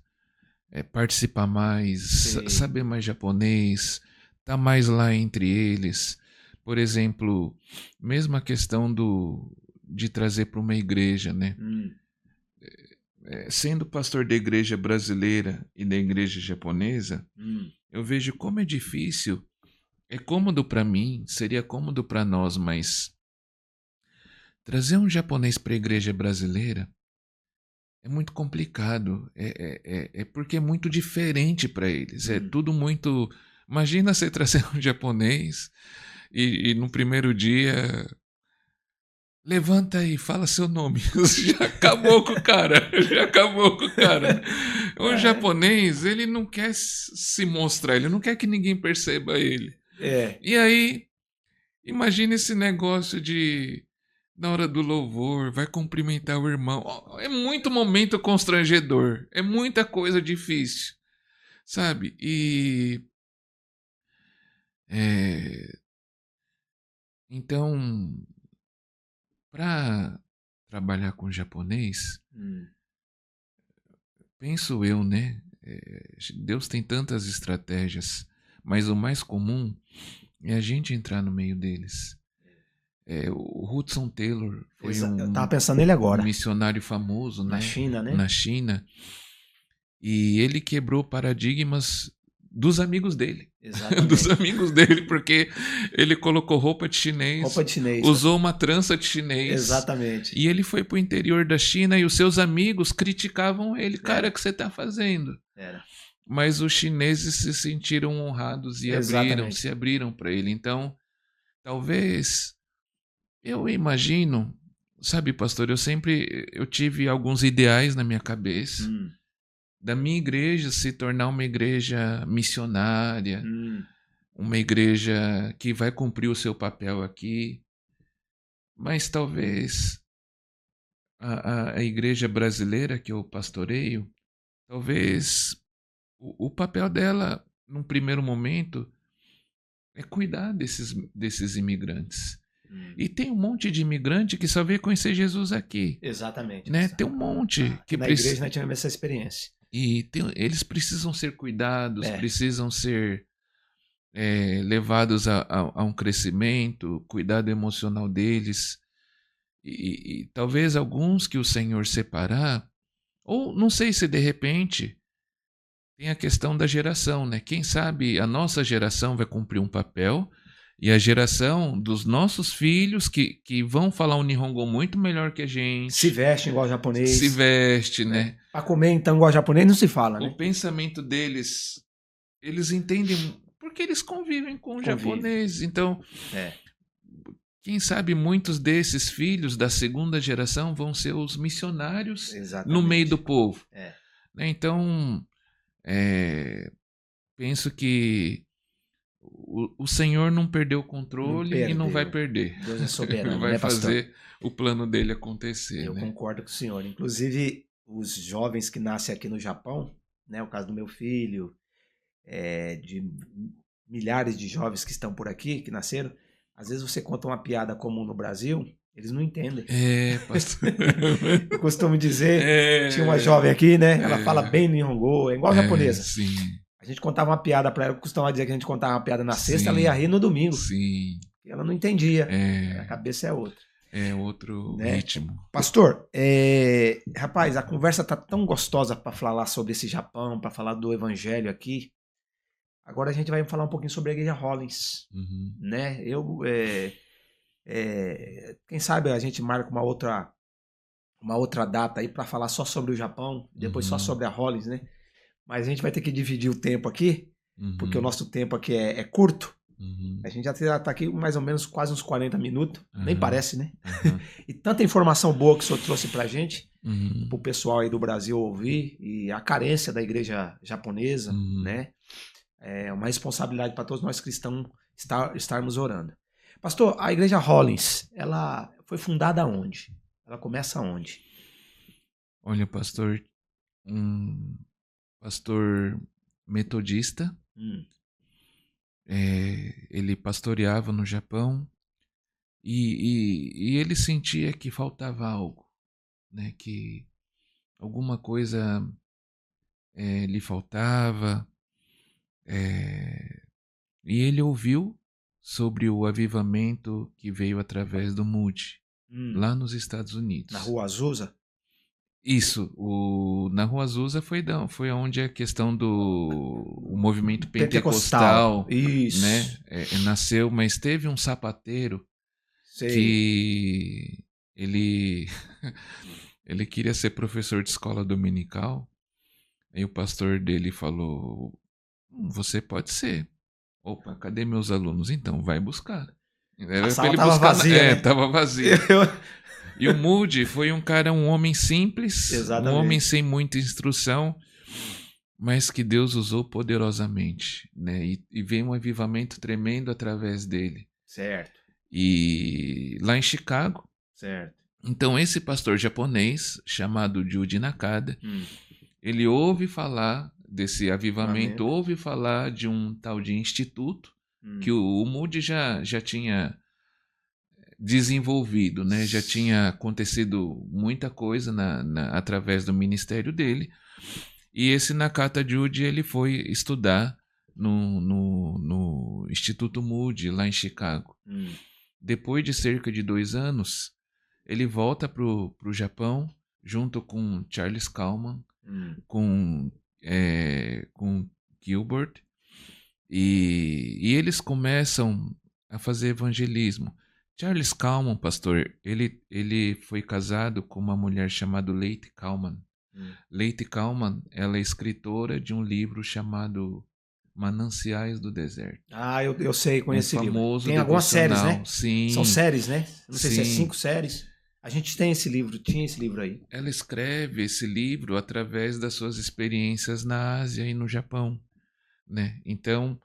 Participar mais, Sei. saber mais japonês, estar mais lá entre eles. Por exemplo, mesmo a questão de trazer para uma igreja, né? Sendo pastor da igreja brasileira e da igreja japonesa, eu vejo como é difícil. É cômodo para mim, seria cômodo para nós, mas trazer um japonês para a igreja brasileira é muito complicado. É porque é muito diferente para eles. É tudo muito. Imagina você trazer um japonês e no primeiro dia. Levanta aí, fala seu nome. Já acabou com o cara. Já acabou com o cara. O japonês, ele não quer se mostrar, ele não quer que ninguém perceba ele. E aí, imagina esse negócio de, na hora do louvor, vai cumprimentar o irmão. É muito momento constrangedor. É muita coisa difícil. Sabe? E. Então, para trabalhar com japonês, penso eu, né? Deus tem tantas estratégias, mas o mais comum é a gente entrar no meio deles. O Hudson Taylor foi Eu tava pensando nele um agora. missionário famoso, Na né? China, né? Na China. E ele quebrou paradigmas dos amigos dele. Exatamente. Dos amigos dele, porque ele colocou roupa de chinês, Roupa de chinês. usou uma trança de chinês. Exatamente. E ele foi pro interior da China e os seus amigos criticavam ele. Cara, o que você tá fazendo? Mas os chineses se sentiram honrados e se abriram para ele. Então, talvez, eu imagino, sabe, pastor, eu tive alguns ideais na minha cabeça. Da minha igreja se tornar uma igreja missionária, uma igreja que vai cumprir o seu papel aqui. Mas talvez a igreja brasileira que eu pastoreio, talvez o papel dela, num primeiro momento, é cuidar desses imigrantes. E tem um monte de imigrante que só veio conhecer Jesus aqui. Exatamente. Né? Tem um monte que na igreja nós tivemos essa experiência. E eles precisam ser cuidados, precisam ser levados a um crescimento, cuidado emocional deles. E talvez alguns que o Senhor separar, ou não sei se de repente tem a questão da geração, né? Quem sabe a nossa geração vai cumprir um papel e a geração dos nossos filhos que vão falar um Nihongo muito melhor que a gente. Se veste igual japonês. Se veste, né? Para comer então igual japonês não se fala, né? O pensamento deles, eles entendem porque eles convivem com o japonês. Então, quem sabe muitos desses filhos da segunda geração vão ser os missionários no meio do povo. Então, penso que o Senhor não perdeu o controle e não vai perder. Deus é soberano, vai né, fazer o plano dele acontecer. Eu concordo com o senhor. Inclusive, os jovens que nascem aqui no Japão, né, o caso do meu filho, de milhares de jovens que estão por aqui, que nasceram, às vezes você conta uma piada comum no Brasil, eles não entendem. Pastor. Eu costumo dizer, tinha uma jovem aqui, né? Ela fala bem Nihongo, é igual japonesa. Sim. A gente contava uma piada para ela, eu costumava dizer que a gente contava uma piada na sexta, ela ia rir no domingo. Sim. Ela não entendia. A cabeça é outra. É outro ritmo. Pastor, rapaz, a conversa tá tão gostosa para falar sobre esse Japão, para falar do evangelho aqui. Agora a gente vai falar um pouquinho sobre a igreja Hollins, né? Quem sabe a gente marca uma outra data aí para falar só sobre o Japão, depois só sobre a Hollins, né? Mas a gente vai ter que dividir o tempo aqui, porque o nosso tempo aqui é curto. A gente já está aqui mais ou menos quase uns 40 minutos, nem parece, né? E tanta informação boa que o senhor trouxe para a gente, para o pessoal aí do Brasil ouvir, e a carência da igreja japonesa, né? É uma responsabilidade para todos nós cristãos estarmos orando. Pastor, a igreja Hollins, ela foi fundada onde? Ela começa onde? Olha, pastor, um pastor metodista, ele pastoreava no Japão e ele sentia que faltava algo, né? Que alguma coisa lhe faltava. eh, e ele ouviu sobre o avivamento que veio através do Moody, Hum. lá nos Estados Na Unidos. Rua Azusa? Isso, na Rua Azusa foi onde a questão do o movimento pentecostal, né, Isso. nasceu, mas teve um sapateiro Sei. que ele ele queria ser professor de escola dominical, aí o pastor dele falou: Você pode ser. Opa, cadê meus alunos? Então, vai buscar." A Era para sala ele tava buscar. vazia, né? Tava vazio. Eu- E o Moody foi um cara, um homem simples, um homem Exatamente. sem muita instrução, mas que Deus usou poderosamente, né? E veio um avivamento tremendo através dele. Certo, E lá em Chicago, certo. então esse pastor japonês, chamado Juji Nakada, ele ouve falar desse avivamento, Avivamento. ouve falar de um tal de instituto, que Hum. o Moody já tinha desenvolvido, né? Já tinha acontecido muita coisa através do ministério dele. E esse Nakata Jude, ele foi estudar no Instituto Moody, lá em Chicago. Depois de cerca de 2 anos, ele volta para o Japão, junto com Charles Kalman, com Gilbert, e eles começam a fazer evangelismo. Charles Kalman, pastor, ele foi casado com uma mulher chamada Leite Kalman. Leite Kalman, ela é escritora de um livro chamado Mananciais do Deserto. Ah, eu sei, Um conheço esse livro. famoso Tem algumas séries, devocional. né? São Sim, séries, né? Eu não sei se é sim. 5 séries. A gente tem esse livro, tinha esse livro aí. Ela escreve esse livro através das suas experiências na Ásia e no Japão, né? Então,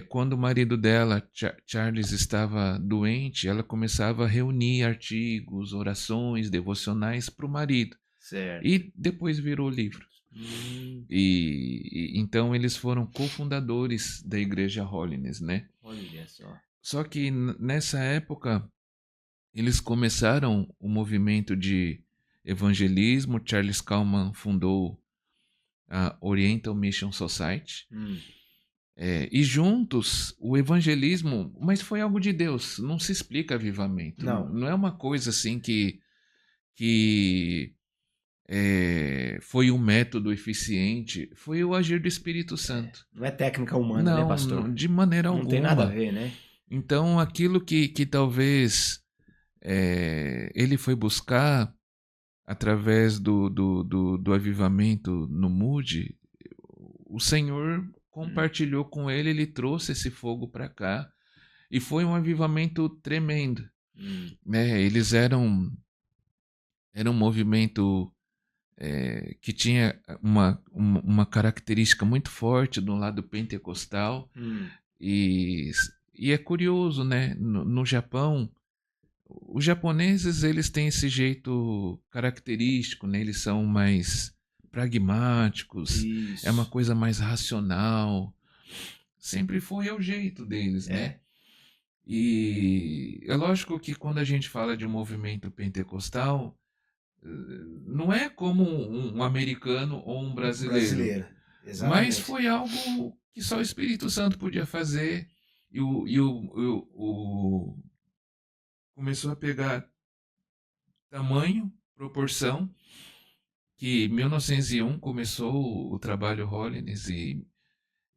quando o marido dela, Charles, estava doente, ela começava a reunir artigos, orações, devocionais para o marido. Certo. E depois virou livro. Então eles foram cofundadores da Igreja Holiness, né? Olha só. Só que nessa época eles começaram o movimento de evangelismo. Charles Kalman fundou a Oriental Mission Society. E juntos o evangelismo, mas foi algo de Deus, não se explica avivamento. Não. Não é uma coisa assim que foi um método eficiente, foi o agir do Espírito Santo. Não é técnica humana, né, pastor? Não, de maneira Não alguma. tem nada a ver, né? Então, aquilo que talvez ele foi buscar através do avivamento no Moody, o Senhor compartilhou com ele, ele trouxe esse fogo para cá, e foi um avivamento tremendo. Né? Eles eram um movimento que tinha uma característica muito forte do lado pentecostal. E é curioso, né? No Japão, os japoneses, eles têm esse jeito característico, né? Eles são mais pragmáticos, Isso. é uma coisa mais racional. Sempre foi o jeito deles, né? E é lógico que quando a gente fala de um movimento pentecostal, não é como um americano ou um brasileiro. Exatamente. Mas foi algo que só o Espírito Santo podia fazer. Começou a pegar tamanho, proporção, que em 1901 começou o trabalho Holiness,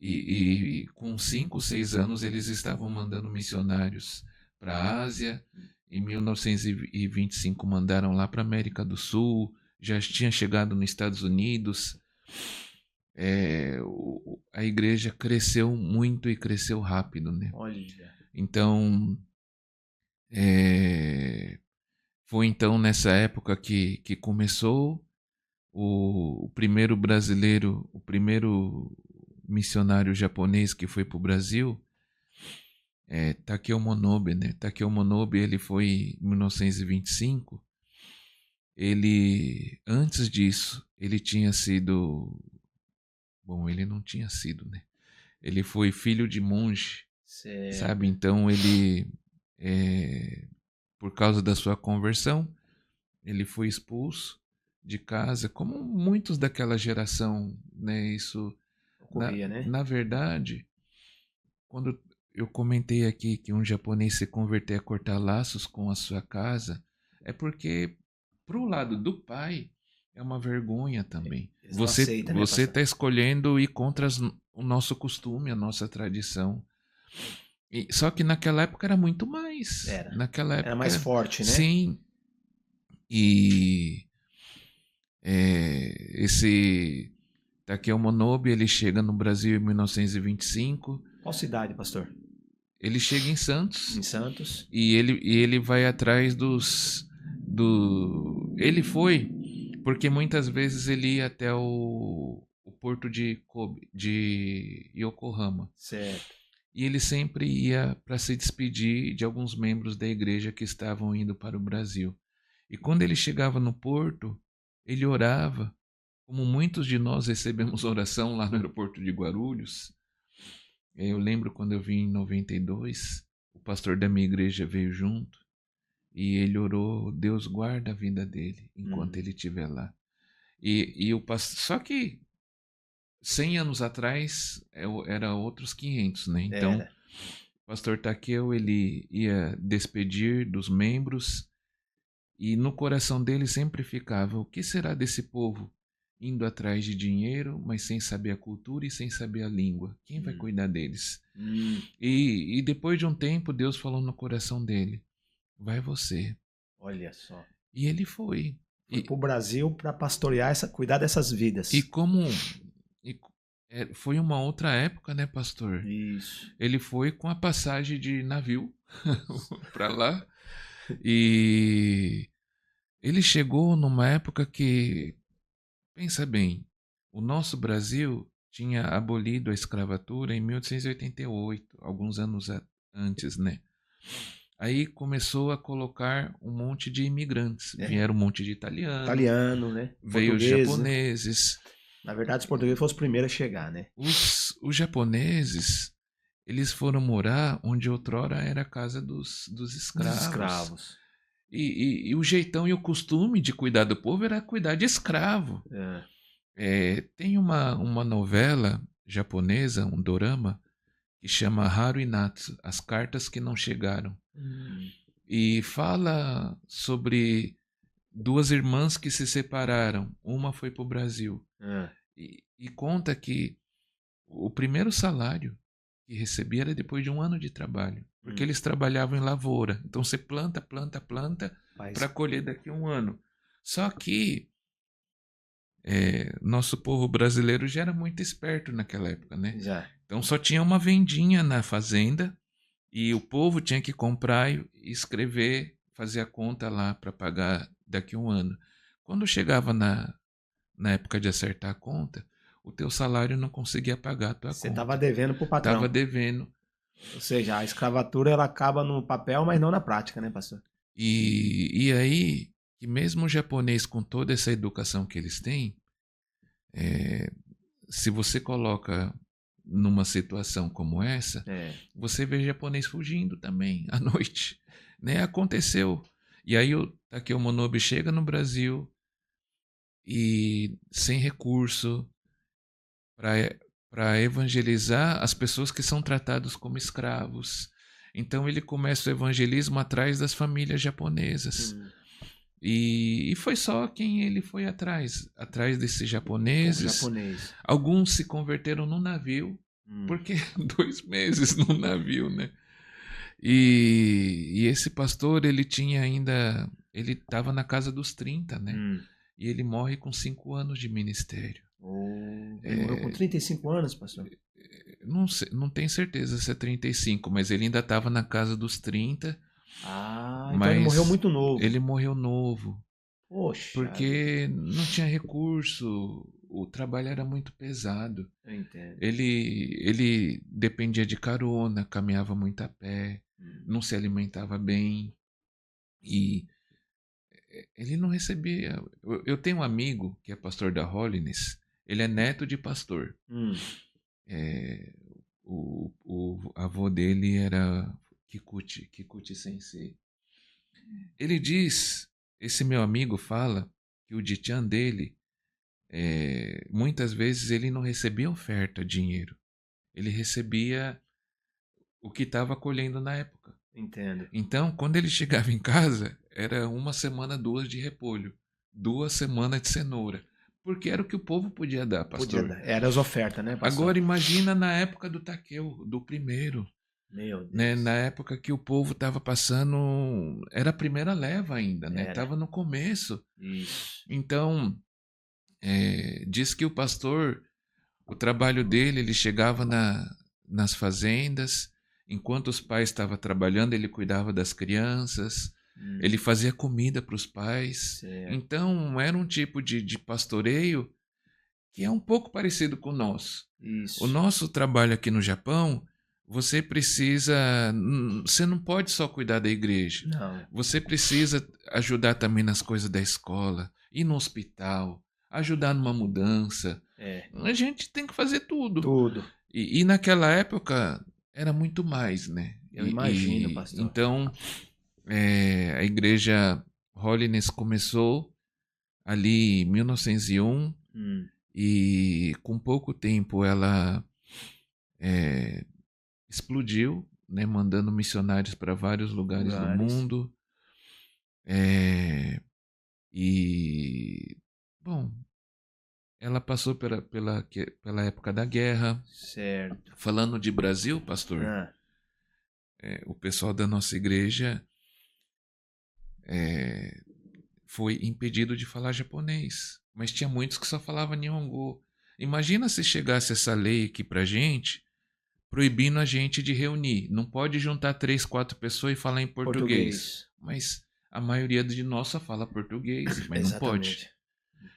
e com 5, 6 anos eles estavam mandando missionários para a Ásia. Em 1925 mandaram lá para a América do Sul, já tinha chegado nos Estados Unidos. A igreja cresceu muito e cresceu rápido, né? Olha. Então, foi então nessa época que começou o primeiro brasileiro, o primeiro missionário japonês que foi para o Brasil, Takeo Monobe, né? Takeo Monobe, ele foi em 1925. Ele, antes disso, ele tinha sido... Bom, ele não tinha sido, né? Ele foi filho de monge, Certo. sabe? Então ele por causa da sua conversão, ele foi expulso de casa, como muitos daquela geração, né? Isso, Ocorria, né? na verdade, quando eu comentei aqui que um japonês se converter a cortar laços com a sua casa, é porque, pro lado do pai, é uma vergonha também. Eles não aceitam, né, Você pastor? está escolhendo ir contra o nosso costume, a nossa tradição. Só que naquela época era muito mais. Era. Naquela Era época mais forte, né? sim. E esse Takeo Monobe, ele chega no Brasil em 1925. Qual cidade, pastor? Ele chega em Santos Em Santos. e ele vai atrás ele foi porque muitas vezes ele ia até o porto de Kobe, de Yokohama. Certo. E ele sempre ia para se despedir de alguns membros da igreja que estavam indo para o Brasil. E quando ele chegava no porto, ele orava, como muitos de nós recebemos oração lá no aeroporto de Guarulhos. Eu lembro quando eu vim em 92, o pastor da minha igreja veio junto e ele orou: Deus guarda a vida dele enquanto ele estiver lá. E o pastor, só que 100 anos atrás era outros 500, né? Então, Era. o pastor Takeo, ele ia despedir dos membros e no coração dele sempre ficava: o que será desse povo indo atrás de dinheiro, mas sem saber a cultura e sem saber a língua? Quem vai cuidar deles? E depois de um tempo, Deus falou no coração dele: vai você. Olha só. E ele foi. Foi pro Brasil para pastorear, cuidar dessas vidas. E como foi uma outra época, né, pastor? Isso. Ele foi com a passagem de navio para lá. E ele chegou numa época que, pensa bem, o nosso Brasil tinha abolido a escravatura em 1888, alguns anos antes, né? Aí começou a colocar um monte de imigrantes. Vieram um monte de italiano, né? Veio os japoneses. Na verdade, os portugueses foram os primeiros a chegar, né? Os japoneses, eles foram morar onde outrora era a casa dos escravos. Dos escravos. E o jeitão e o costume de cuidar do povo era cuidar de escravo. Tem uma novela japonesa, um dorama, que chama Haru Inatsu, As Cartas que Não Chegaram. E fala sobre duas irmãs que se separaram. Uma foi para o Brasil. E conta que o primeiro salário que recebia era depois de um ano de trabalho. Porque eles trabalhavam em lavoura. Então você planta para colher daqui a um ano. Só que nosso povo brasileiro já era muito esperto naquela época, né? Já. Então só tinha uma vendinha na fazenda e o povo tinha que comprar e escrever, fazer a conta lá para pagar daqui a um ano. Quando chegava na época de acertar a conta, o teu salário não conseguia pagar a tua conta. Você estava devendo pro patrão. Estava devendo. Ou seja, a escravatura ela acaba no papel, mas não na prática, né, pastor? E aí, que mesmo o japonês, com toda essa educação que eles têm, se você coloca numa situação como essa, você vê japonês fugindo também à noite. Né? Aconteceu. E aí o Takeo Monobe chega no Brasil e sem recurso para evangelizar as pessoas que são tratadas como escravos. Então ele começa o evangelismo atrás das famílias japonesas. E foi só quem ele foi atrás desses japoneses. Alguns se converteram no navio, porque 2 meses no navio, né? E esse pastor, ele estava na casa dos 30, né? E ele morre com 5 anos de ministério. Ele morreu com 35 anos, pastor? Não sei, não tenho certeza se é 35, mas ele ainda estava na casa dos 30. Então ele morreu muito novo. Ele morreu novo. Poxa. Porque não tinha recurso, o trabalho era muito pesado. Eu entendo. Ele dependia de carona, caminhava muito a pé, não se alimentava bem. E ele não recebia. Eu tenho um amigo que é pastor da Holiness, ele é neto de pastor. O avô dele era Kikuchi Sensei. Ele diz, esse meu amigo fala que o Dichan dele, muitas vezes ele não recebia oferta, dinheiro. Ele recebia o que estava colhendo na época. Entendo. Então, quando ele chegava em casa, era 1 semana, 2 de repolho, 2 semanas de cenoura. Porque era o que o povo podia dar, Podia pastor. dar. Era as ofertas, né, pastor? Agora imagina na época do Taqueu, do primeiro, Meu né? Deus. Na época que o povo estava passando, era a primeira leva ainda, né? Era. Tava no começo. Isso. Então, diz que o pastor, o trabalho dele, ele chegava nas fazendas, enquanto os pais estavam trabalhando, ele cuidava das crianças, ele fazia comida para os pais. Certo. Então, era um tipo de pastoreio que é um pouco parecido com o nosso. Isso. O nosso trabalho aqui no Japão, você não pode só cuidar da igreja. Não. Você precisa ajudar também nas coisas da escola, ir no hospital, ajudar numa mudança. A gente tem que fazer tudo. Tudo. E naquela época era muito mais, né? Eu imagino, pastor. Então, a igreja Holiness começou ali em 1901. E com pouco tempo ela explodiu, né, mandando missionários para vários lugares do mundo. E, bom, ela passou pela época da guerra. Certo. Falando de Brasil, pastor, o pessoal da nossa igreja foi impedido de falar japonês. Mas tinha muitos que só falavam Nihongo. Imagina se chegasse essa lei aqui pra gente, proibindo a gente de reunir. Não pode juntar 3, 4 pessoas e falar em português. Mas a maioria de nós só fala português, mas não pode.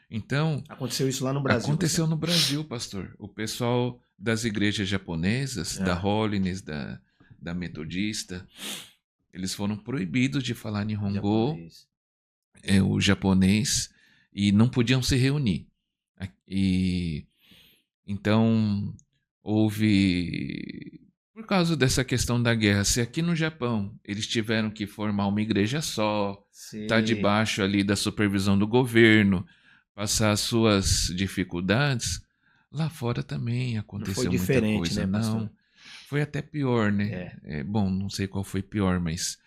Então, aconteceu isso lá no Brasil. Aconteceu no Brasil, pastor. O pessoal das igrejas japonesas, da Holiness, da Metodista, eles foram proibidos de falar Nihongo, o japonês, e não podiam se reunir. E então houve, por causa dessa questão da guerra, se aqui no Japão eles tiveram que formar uma igreja só, tá debaixo ali da supervisão do governo, passar as suas dificuldades, lá fora também aconteceu muita coisa, né, não. Foi até pior, né? Bom, não sei qual foi pior, mas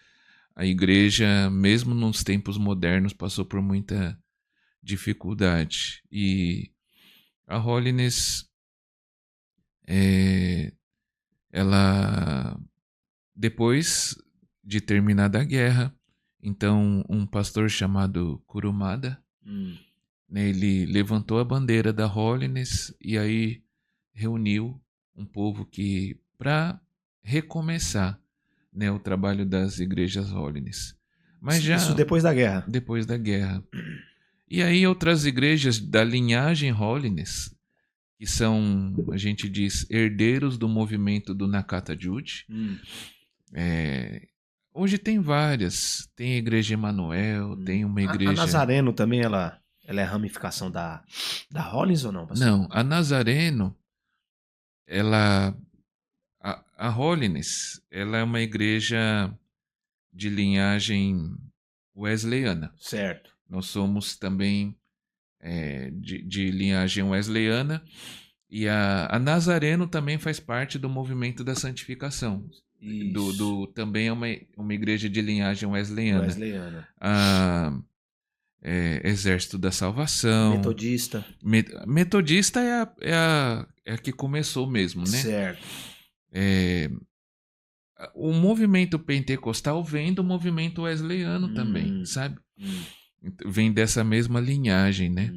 a igreja, mesmo nos tempos modernos, passou por muita dificuldade. E a Holiness, ela, depois de terminada a guerra, então um pastor chamado Kurumada, né, ele levantou a bandeira da Holiness e aí reuniu um povo que para recomeçar, né, o trabalho das igrejas Holiness. Mas já isso depois da guerra. Depois da guerra. E aí outras igrejas da linhagem Holiness, que são, a gente diz, herdeiros do movimento do Nakata Juchi. Hoje tem várias. Tem a igreja Emanuel, tem uma igreja... A Nazareno também, ela é ramificação da Holiness ou não, pastor? Não, a Nazareno, a Holiness, ela é uma igreja de linhagem wesleyana. Certo. Nós somos também de linhagem wesleyana, e a Nazareno também faz parte do movimento da santificação. Também é uma igreja de linhagem wesleyana. Exército da Salvação. Metodista. Metodista é a que começou mesmo, né? Certo. O movimento pentecostal vem do movimento wesleyano também, sabe? Vem dessa mesma linhagem, né?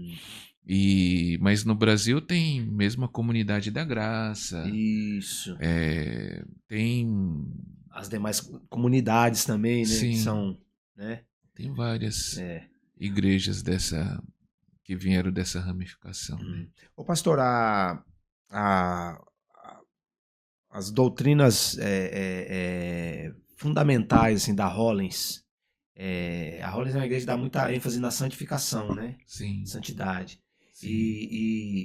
Mas no Brasil tem mesmo a Comunidade da Graça. Isso. Tem as demais comunidades também, né? Sim. Que são, né? Tem várias igrejas que vieram dessa ramificação, né? Ô pastor, as doutrinas fundamentais assim, da Holiness, a Holiness é uma igreja que dá muita ênfase na santificação, né? Sim. Santidade.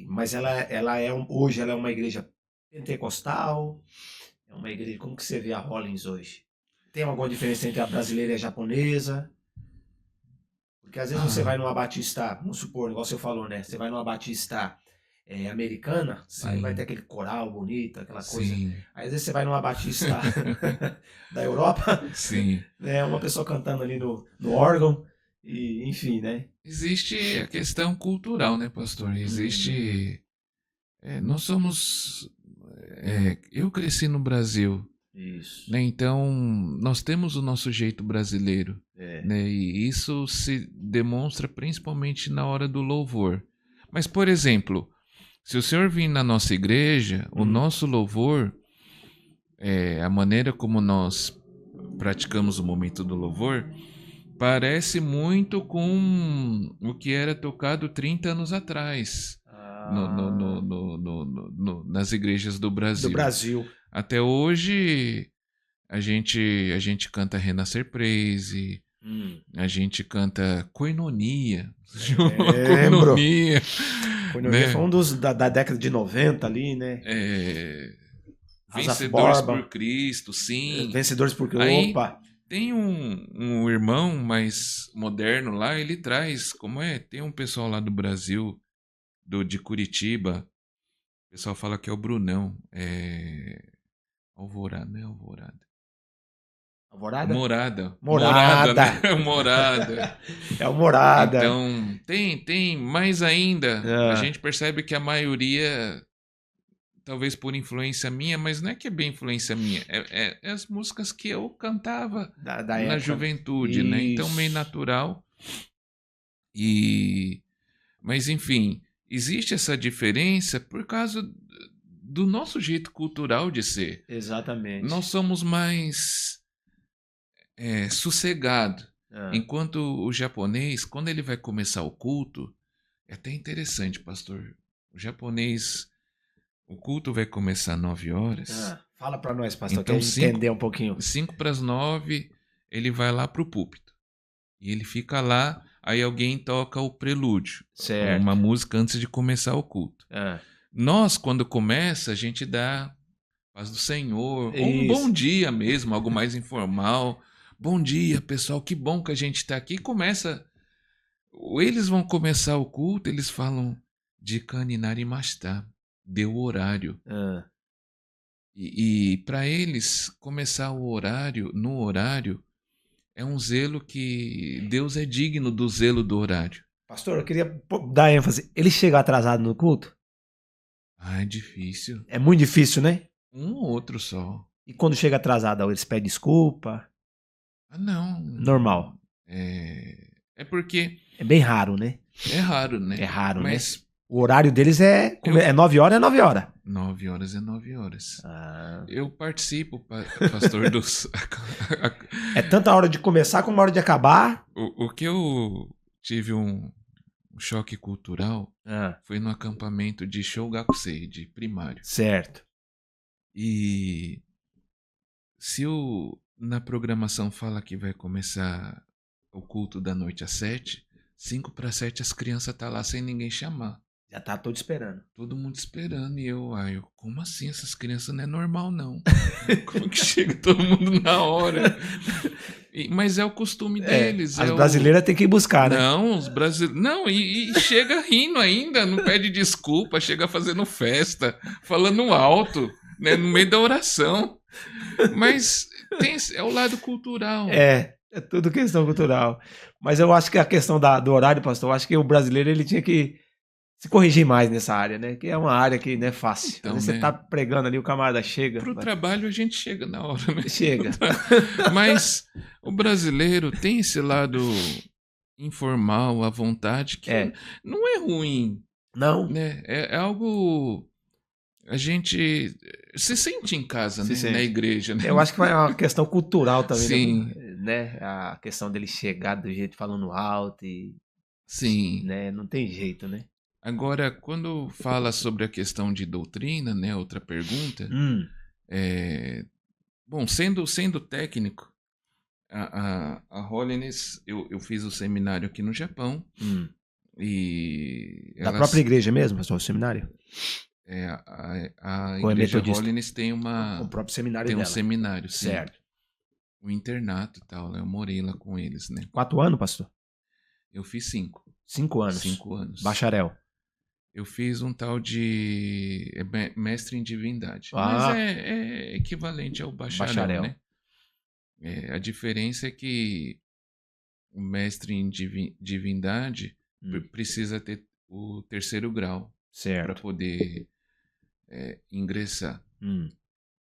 Mas hoje ela é uma igreja pentecostal, é uma igreja, como que você vê a Holiness hoje? Tem alguma diferença entre a brasileira e a japonesa? Porque às vezes você vai numa Batista, vamos supor, igual você falou, né? Você vai numa Batista americana, aí vai ter Sim, aquele coral bonito, aquela coisa. sim, Aí às vezes você vai numa Batista da Europa, sim. né? Uma pessoa cantando ali no órgão, e enfim, né? Existe a questão cultural, né, pastor? Existe. Nós somos. Eu cresci no Brasil, Isso. né? Então nós temos o nosso jeito brasileiro, É. né? E isso se demonstra principalmente na hora do louvor. Mas, por exemplo, se o senhor vir na nossa igreja, o nosso louvor, a maneira como nós praticamos o momento do louvor, parece muito com o que era tocado 30 anos atrás Ah, nas igrejas do do Brasil. Brasil. Até hoje a gente canta Renascer Praise, a gente canta Koinonia, Lembro. Koinonia, Koinonia foi né? um da década de 90 ali, né? House of Vencedores Bourbon, por Cristo, sim. Vencedores porque... Aí Opa! tem um irmão mais moderno lá, ele traz, tem um pessoal lá do Brasil, de Curitiba, o pessoal fala que é o Brunão, Alvorada, não é Alvorada. Alvorada? Morada, Morada! né? Morada. É o Morada. Então, tem mais ainda. A Ah, gente percebe que a maioria, talvez por influência minha, mas não é que é bem influência minha, é as músicas que eu cantava da na época. juventude, né? Então, meio Isso. natural. Mas, enfim, existe essa diferença por causa do nosso jeito cultural de ser. Nós Exatamente. somos mais sossegado. Ah, Enquanto o japonês, quando ele vai começar o culto, é até interessante, pastor. O japonês, o culto vai começar às 9 horas. Fala pra nós, pastor, Então, quer entender um pouquinho. 5 para as 9, ele vai lá para o púlpito. E ele fica lá, aí alguém toca o prelúdio, uma Certo. música antes de começar o culto. Nós, quando começa, a gente dá paz do Senhor, ou um bom Isso. dia mesmo, algo mais informal. Bom dia, pessoal, que bom que a gente está aqui. Começa, ou eles vão começar o culto, eles falam de Kaninari Mashita, deu o horário. E para eles, começar no horário, é um zelo que Deus é digno do zelo do horário. Pastor, eu queria dar ênfase. Ele chega atrasado no culto? Ah, é difícil. É muito difícil, né? Um ou outro só. E quando chega atrasado, eles pedem desculpa? Ah, não. Normal. É porque É bem raro, né? é raro, né? É raro, né? Mas O horário deles é 9 horas, é 9 horas. 9 horas é 9 horas. Ah. Eu participo, pastor, dos. É tanta hora de começar como a hora de acabar. O que eu tive um choque cultural foi no acampamento de Shougakusei, de primário. Certo. E se na programação fala que vai começar o culto da noite às 7, 5 para 7 as crianças estão lá sem ninguém chamar. Já tá todo esperando. Todo mundo esperando. E como assim? Essas crianças não é normal, não. Como que chega todo mundo na hora? Mas é o costume deles. As brasileiras têm que ir buscar, né? Não, os brasileiros. Não, e chega rindo ainda, não pede desculpa, chega fazendo festa, falando alto, né, no meio da oração. Mas é o lado cultural. É tudo questão cultural. Mas eu acho que a questão do horário, pastor, eu acho que o brasileiro ele tinha que se corrigir mais nessa área, né? Que é uma área que não é fácil. Então, às vezes você tá pregando ali, o camarada chega. Pro trabalho a gente chega na hora, né? Chega. Mas o brasileiro tem esse lado informal, à vontade, que não é ruim. Não. Né? É algo... A gente se sente em casa, né? Na igreja. Né? Eu acho que é uma questão cultural também. Sim. Né? A questão dele chegar do jeito falando alto e... Sim. Né? Não tem jeito, né? Agora, quando fala sobre a questão de doutrina, né? Outra pergunta. Bom, sendo técnico, a Holiness, eu fiz o seminário aqui no Japão. E da própria igreja mesmo, pastor, o seminário? A igreja Holiness tem o próprio seminário tem dela. Um seminário, sim. Certo. O internato e tal, eu morei lá com eles, né? 4 anos, pastor? Eu fiz 5. 5 anos. 5 anos. Bacharel. Eu fiz um tal de mestre em divindade. Mas é equivalente ao bacharel, né? A diferença é que o mestre em divindade precisa ter o 3º grau para poder ingressar.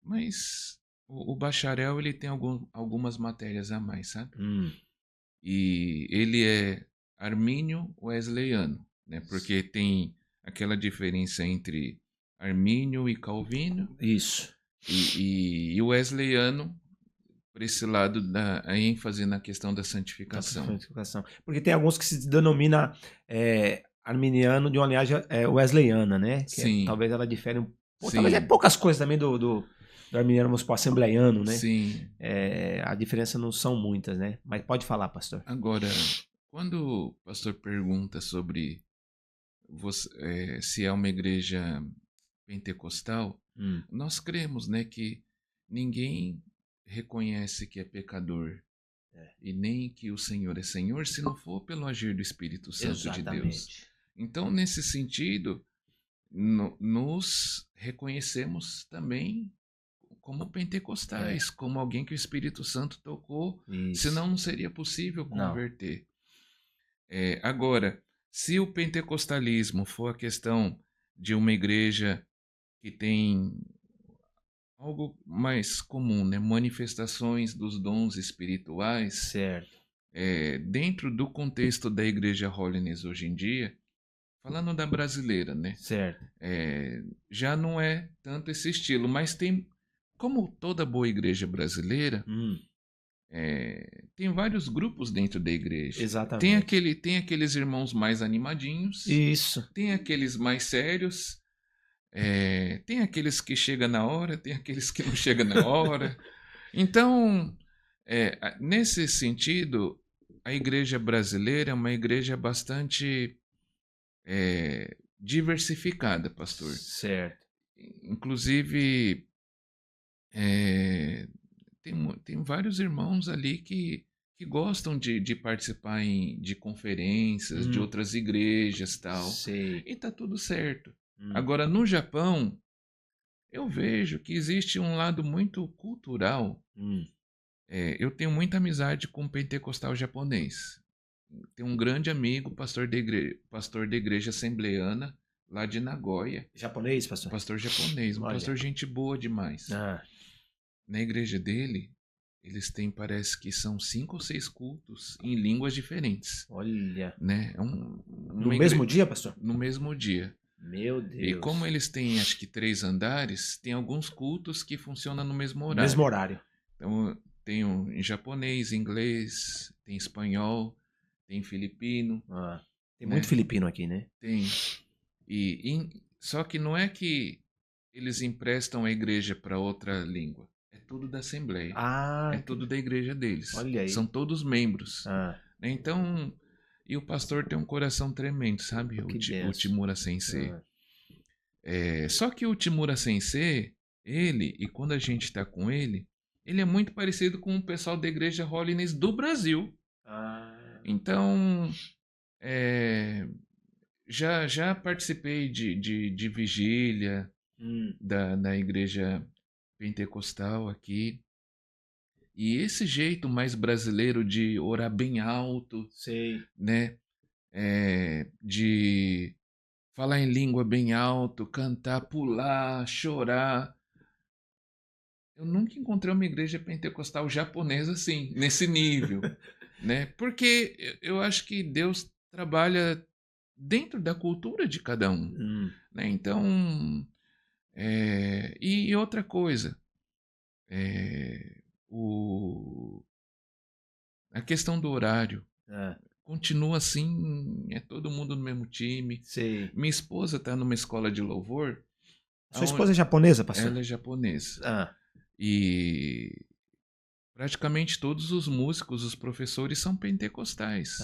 Mas o bacharel ele tem algumas matérias a mais, sabe? E ele é armínio wesleyano, né? Porque tem aquela diferença entre armínio e calvino. Isso. E o wesleyano, por esse lado, dá a ênfase na questão da santificação. Porque tem alguns que se denomina arminiano de uma linhagem wesleyana, né? Que Sim. Talvez ela difere um pouco. Sim. Talvez é poucas coisas também do arminiano, vamos supor, assembleiano, né? Sim. A diferença não são muitas, né? Mas pode falar, pastor. Agora, quando o pastor pergunta sobre se é uma igreja pentecostal, nós cremos, né, que ninguém reconhece que é pecador e nem que o Senhor é Senhor se não for pelo agir do Espírito Santo de Deus. Então, nesse sentido, nos reconhecemos também como pentecostais, como alguém que o Espírito Santo tocou, senão não seria possível converter. Agora, se o pentecostalismo for a questão de uma igreja que tem algo mais comum, né? Manifestações dos dons espirituais. Certo. Dentro do contexto da igreja Holiness hoje em dia, falando da brasileira, né? Certo. Já não é tanto esse estilo, mas tem, como toda boa igreja brasileira, tem vários grupos dentro da igreja. Exatamente. Tem aqueles irmãos mais animadinhos. Isso. Tem aqueles mais sérios. Tem aqueles que chegam na hora, tem aqueles que não chegam na hora. Então, nesse sentido, a igreja brasileira é uma igreja bastante diversificada, pastor. Certo. Inclusive, tem vários irmãos ali que gostam de participar de conferências de outras igrejas e tal. Sei. E tá tudo certo. Agora, no Japão, eu vejo que existe um lado muito cultural. Eu tenho muita amizade com o pentecostal japonês. Tenho um grande amigo, pastor da igreja assembleana, lá de Nagoya. Japonês, pastor? Pastor japonês, pastor gente boa demais. Na igreja dele, eles têm, parece que são 5 ou 6 cultos em línguas diferentes. Olha. Né? No mesmo dia, pastor? No mesmo dia. Meu Deus. E como eles têm, acho que 3 andares, tem alguns cultos que funcionam no mesmo horário. Mesmo horário. Então, tem em japonês, inglês, tem espanhol, tem filipino. Tem muito filipino aqui, né? Tem. Só que não é que eles emprestam a igreja para outra língua. É tudo da Assembleia. É tudo da igreja deles. Olha aí. São todos membros. Então, e o pastor tem um coração tremendo, sabe? O Timura Sensei. Só que o Timura Sensei, e quando a gente está com ele é muito parecido com o pessoal da igreja Holiness do Brasil. Então, já participei de vigília da igreja pentecostal aqui. E esse jeito mais brasileiro de orar bem alto, né? De falar em língua bem alto, cantar, pular, chorar. Eu nunca encontrei uma igreja pentecostal japonesa assim, nesse nível, né? Porque eu acho que Deus trabalha dentro da cultura de cada um, né? Então, e outra coisa, a questão do horário continua assim, é todo mundo no mesmo time. Minha esposa está numa escola de louvor. Sua esposa é japonesa, pastor? Ela é japonesa. E praticamente todos os músicos, os professores são pentecostais.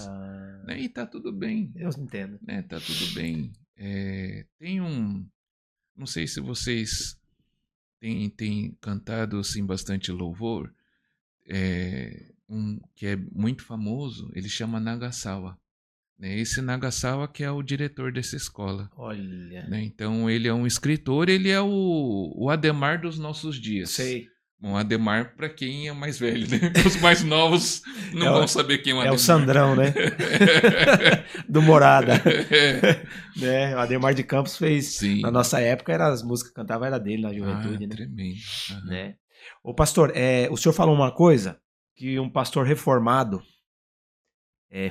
Né? E tá tudo bem. Deus entenda. Né? Tá tudo bem. Não sei se vocês têm cantado assim bastante louvor. Um que é muito famoso, ele chama Nagasawa. né? Esse Nagasawa que é o diretor dessa escola, Olha. né? Então ele é um escritor, ele é o Adhemar dos nossos dias. Sei. Um Adhemar para quem é mais velho, né? Os mais novos não É o, vão saber quem é o é Adhemar. o Sandrão, né? Do Morada. Né? O Ademar de Campos fez. Sim. Na nossa época, as músicas que cantava era dele na juventude, né? Tremendo. Uhum. Né? Ô, pastor, o senhor falou uma coisa que um pastor reformado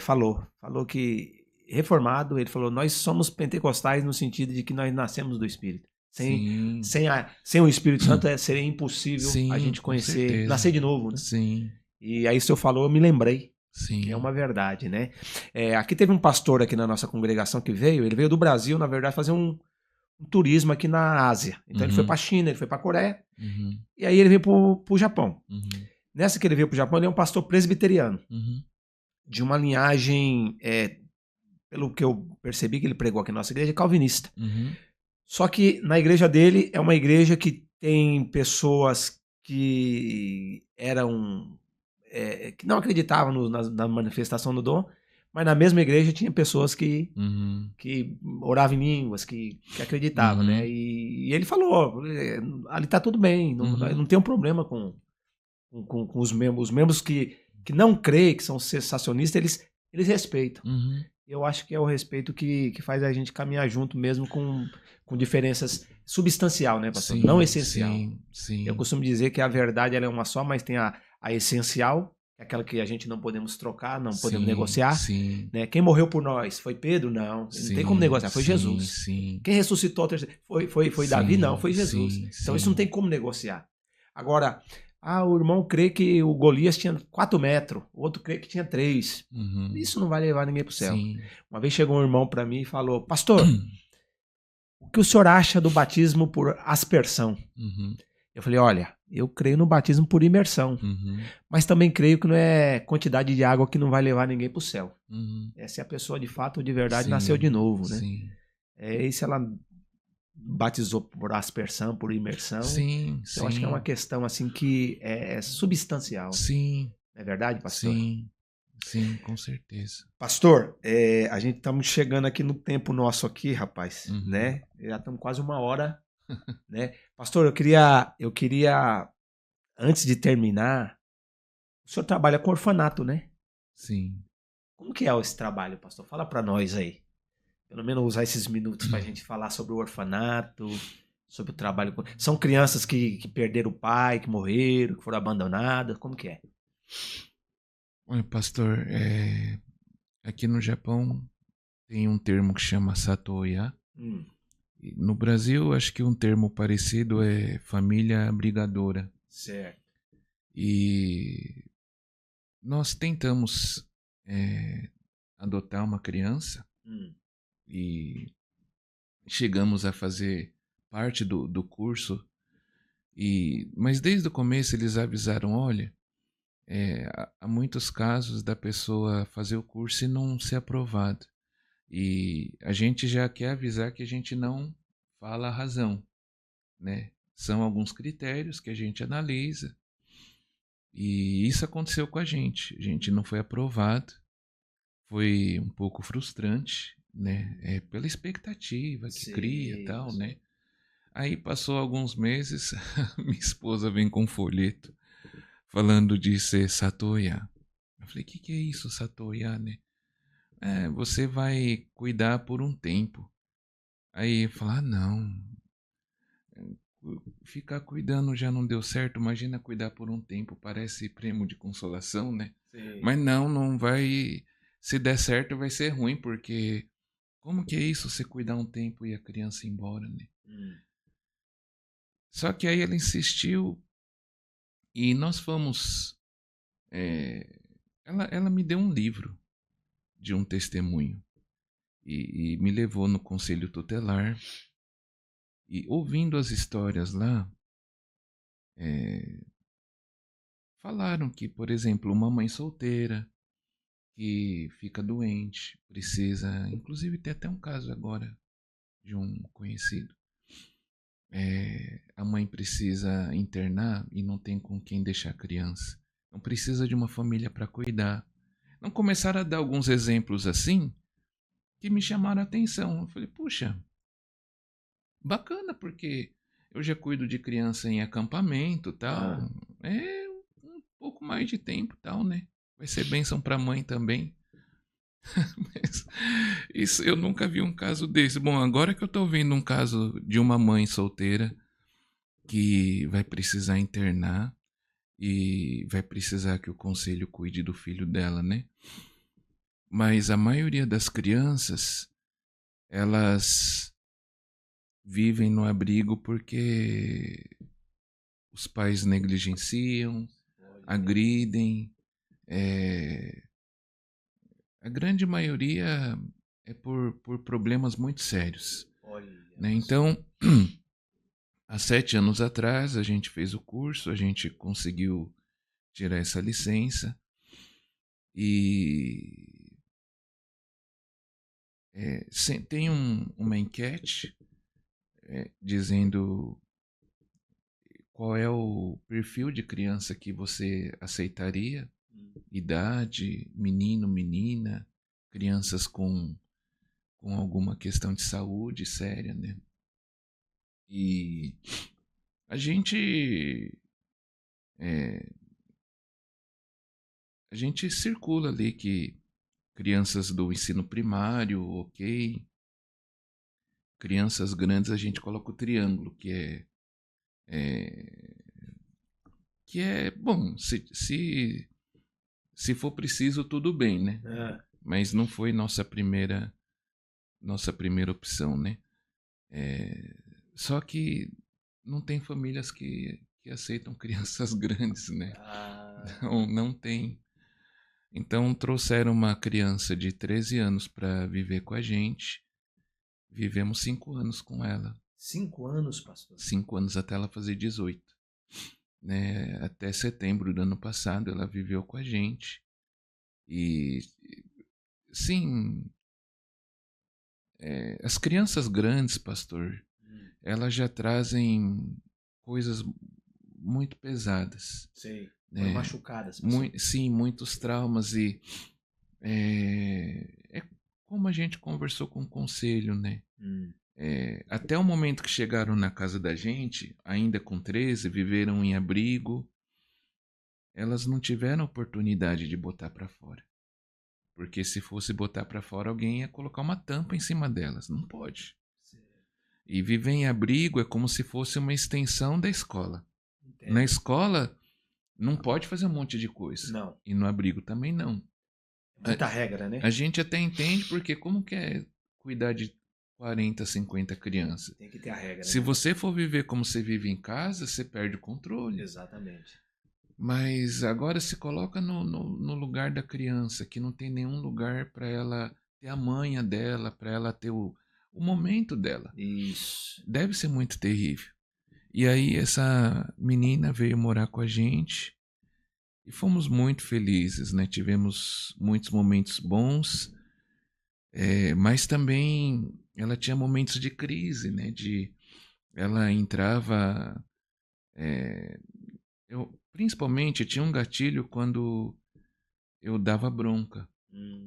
falou. Falou que, reformado, ele falou: nós somos pentecostais no sentido de que nós nascemos do Espírito. Sem o Espírito Santo seria impossível a gente conhecer, nascer de novo, né? Sim. E aí o senhor falou, eu me lembrei. Sim. Que é uma verdade, né? Aqui teve um pastor aqui na nossa congregação que ele veio do Brasil, na verdade, fazer um turismo aqui na Ásia. Então ele foi para a China, ele foi para a Coreia, e aí ele veio para o Japão. Nessa que ele veio para o Japão, ele é um pastor presbiteriano, de uma linhagem, pelo que eu percebi que ele pregou aqui na nossa igreja, calvinista. Só que na igreja dele é uma igreja que tem pessoas que eram... que não acreditavam na manifestação do dom, mas na mesma igreja tinha pessoas que oravam em línguas, que acreditavam, né? E ele falou, ali tá tudo bem, não tem um problema com os membros que não creem, que são sensacionistas, eles respeitam. Eu acho que é o respeito que faz a gente caminhar junto mesmo com diferenças substancial, né, pastor? Sim, não essencial. Sim. Eu costumo dizer que a verdade ela é uma só, mas tem a essencial, aquela que a gente não podemos trocar, não podemos negociar. Né? Quem morreu por nós foi Pedro? Não. Não tem como negociar, foi Jesus. Quem ressuscitou foi Davi? Não, foi Jesus. Então isso não tem como negociar. Agora, o irmão crê que o Golias tinha 4 metros, o outro crê que tinha 3. Isso não vai levar ninguém para o céu. Uma vez chegou um irmão para mim e falou, pastor, o que o senhor acha do batismo por aspersão? Eu falei, olha, eu creio no batismo por imersão, mas também creio que não é quantidade de água que não vai levar ninguém para o céu. Essa é a pessoa de fato ou de verdade nasceu de novo, né? E se ela batizou por aspersão, por imersão, eu acho que é uma questão assim que é substancial. Não é verdade, pastor? Sim, com certeza. Pastor, a gente estamos chegando aqui no tempo nosso aqui, rapaz, né? Já estamos quase 1 hora, né? Pastor, eu queria, antes de terminar, o senhor trabalha com orfanato, né? Sim. Como que é esse trabalho, pastor? Fala para nós aí. Pelo menos usar esses minutos para a gente falar sobre o orfanato, sobre o trabalho. São crianças que perderam o pai, que morreram, que foram abandonadas. Como que é? Olha, pastor, aqui no Japão tem um termo que chama Satoya. No Brasil, acho que um termo parecido é família abrigadora. Certo. E nós tentamos adotar uma criança e chegamos a fazer parte do curso. Mas desde o começo eles avisaram, olha, há muitos casos da pessoa fazer o curso e não ser aprovado. E a gente já quer avisar que a gente não fala a razão, né? São alguns critérios que a gente analisa. E isso aconteceu com a gente. A gente não foi aprovado. Foi um pouco frustrante, né? Pela expectativa que cria e tal, né? Aí passou alguns meses, minha esposa vem com um folheto falando de ser Satoya. Eu falei, o que é isso, Satoya, né? Você vai cuidar por um tempo. Aí eu falei, não, ficar cuidando já não deu certo, imagina cuidar por um tempo, parece prêmio de consolação, né? Mas não vai, se der certo vai ser ruim, porque como que é isso, você cuidar um tempo e a criança ir embora, né? Só que aí ela insistiu e nós fomos, ela me deu um livro de um testemunho e me levou no conselho tutelar e ouvindo as histórias lá, falaram que, por exemplo, uma mãe solteira que fica doente, precisa, inclusive tem até um caso agora de um conhecido, a mãe precisa internar e não tem com quem deixar a criança, não precisa de uma família para cuidar. Não começaram a dar alguns exemplos assim, que me chamaram a atenção. Eu falei, puxa, bacana, porque eu já cuido de criança em acampamento, tal. É um pouco mais de tempo, tal, né? Vai ser bênção para a mãe também. Mas isso, eu nunca vi um caso desse. Bom, agora que eu tô vendo um caso de uma mãe solteira que vai precisar internar e vai precisar que o conselho cuide do filho dela, né? Mas a maioria das crianças, elas vivem no abrigo porque os pais negligenciam, agridem. A grande maioria é por problemas muito sérios. Né? Então, há 7 anos atrás, a gente fez o curso, a gente conseguiu tirar essa licença e tem uma enquete dizendo qual é o perfil de criança que você aceitaria, idade, menino, menina, crianças com alguma questão de saúde séria, né? E a gente a gente circula ali que crianças do ensino primário, ok. Crianças grandes a gente coloca o triângulo, que é bom, se for preciso, tudo bem, né? Mas não foi nossa primeira opção, né? Só que não tem famílias que aceitam crianças grandes, né? Não tem. Então trouxeram uma criança de 13 anos para viver com a gente. Vivemos 5 anos com ela. 5 anos, pastor? 5 anos até ela fazer 18. Né? Até setembro do ano passado ela viveu com a gente. E sim, as crianças grandes, pastor, elas já trazem coisas muito pesadas. Sei. Foram machucadas. Sim, muitos traumas e é como a gente conversou com o conselho, né? Até o momento que chegaram na casa da gente, ainda com 13, viveram em abrigo, elas não tiveram oportunidade de botar para fora. Porque se fosse botar para fora, alguém ia colocar uma tampa em cima delas. Não pode. E viver em abrigo é como se fosse uma extensão da escola. Entendo. Na escola, não pode fazer um monte de coisa. Não. E no abrigo também não. Muita regra, né? A gente até entende porque como que é cuidar de 40, 50 crianças? Tem que ter a regra. Se você for viver como você vive em casa, você perde o controle. Exatamente. Mas agora se coloca no lugar da criança, que não tem nenhum lugar para ela ter a manha dela, para ela ter o momento dela. Isso. Deve ser muito terrível. E aí essa menina veio morar com a gente e fomos muito felizes, né? Tivemos muitos momentos bons, mas também ela tinha momentos de crise, né? Ela entrava... principalmente tinha um gatilho quando eu dava bronca.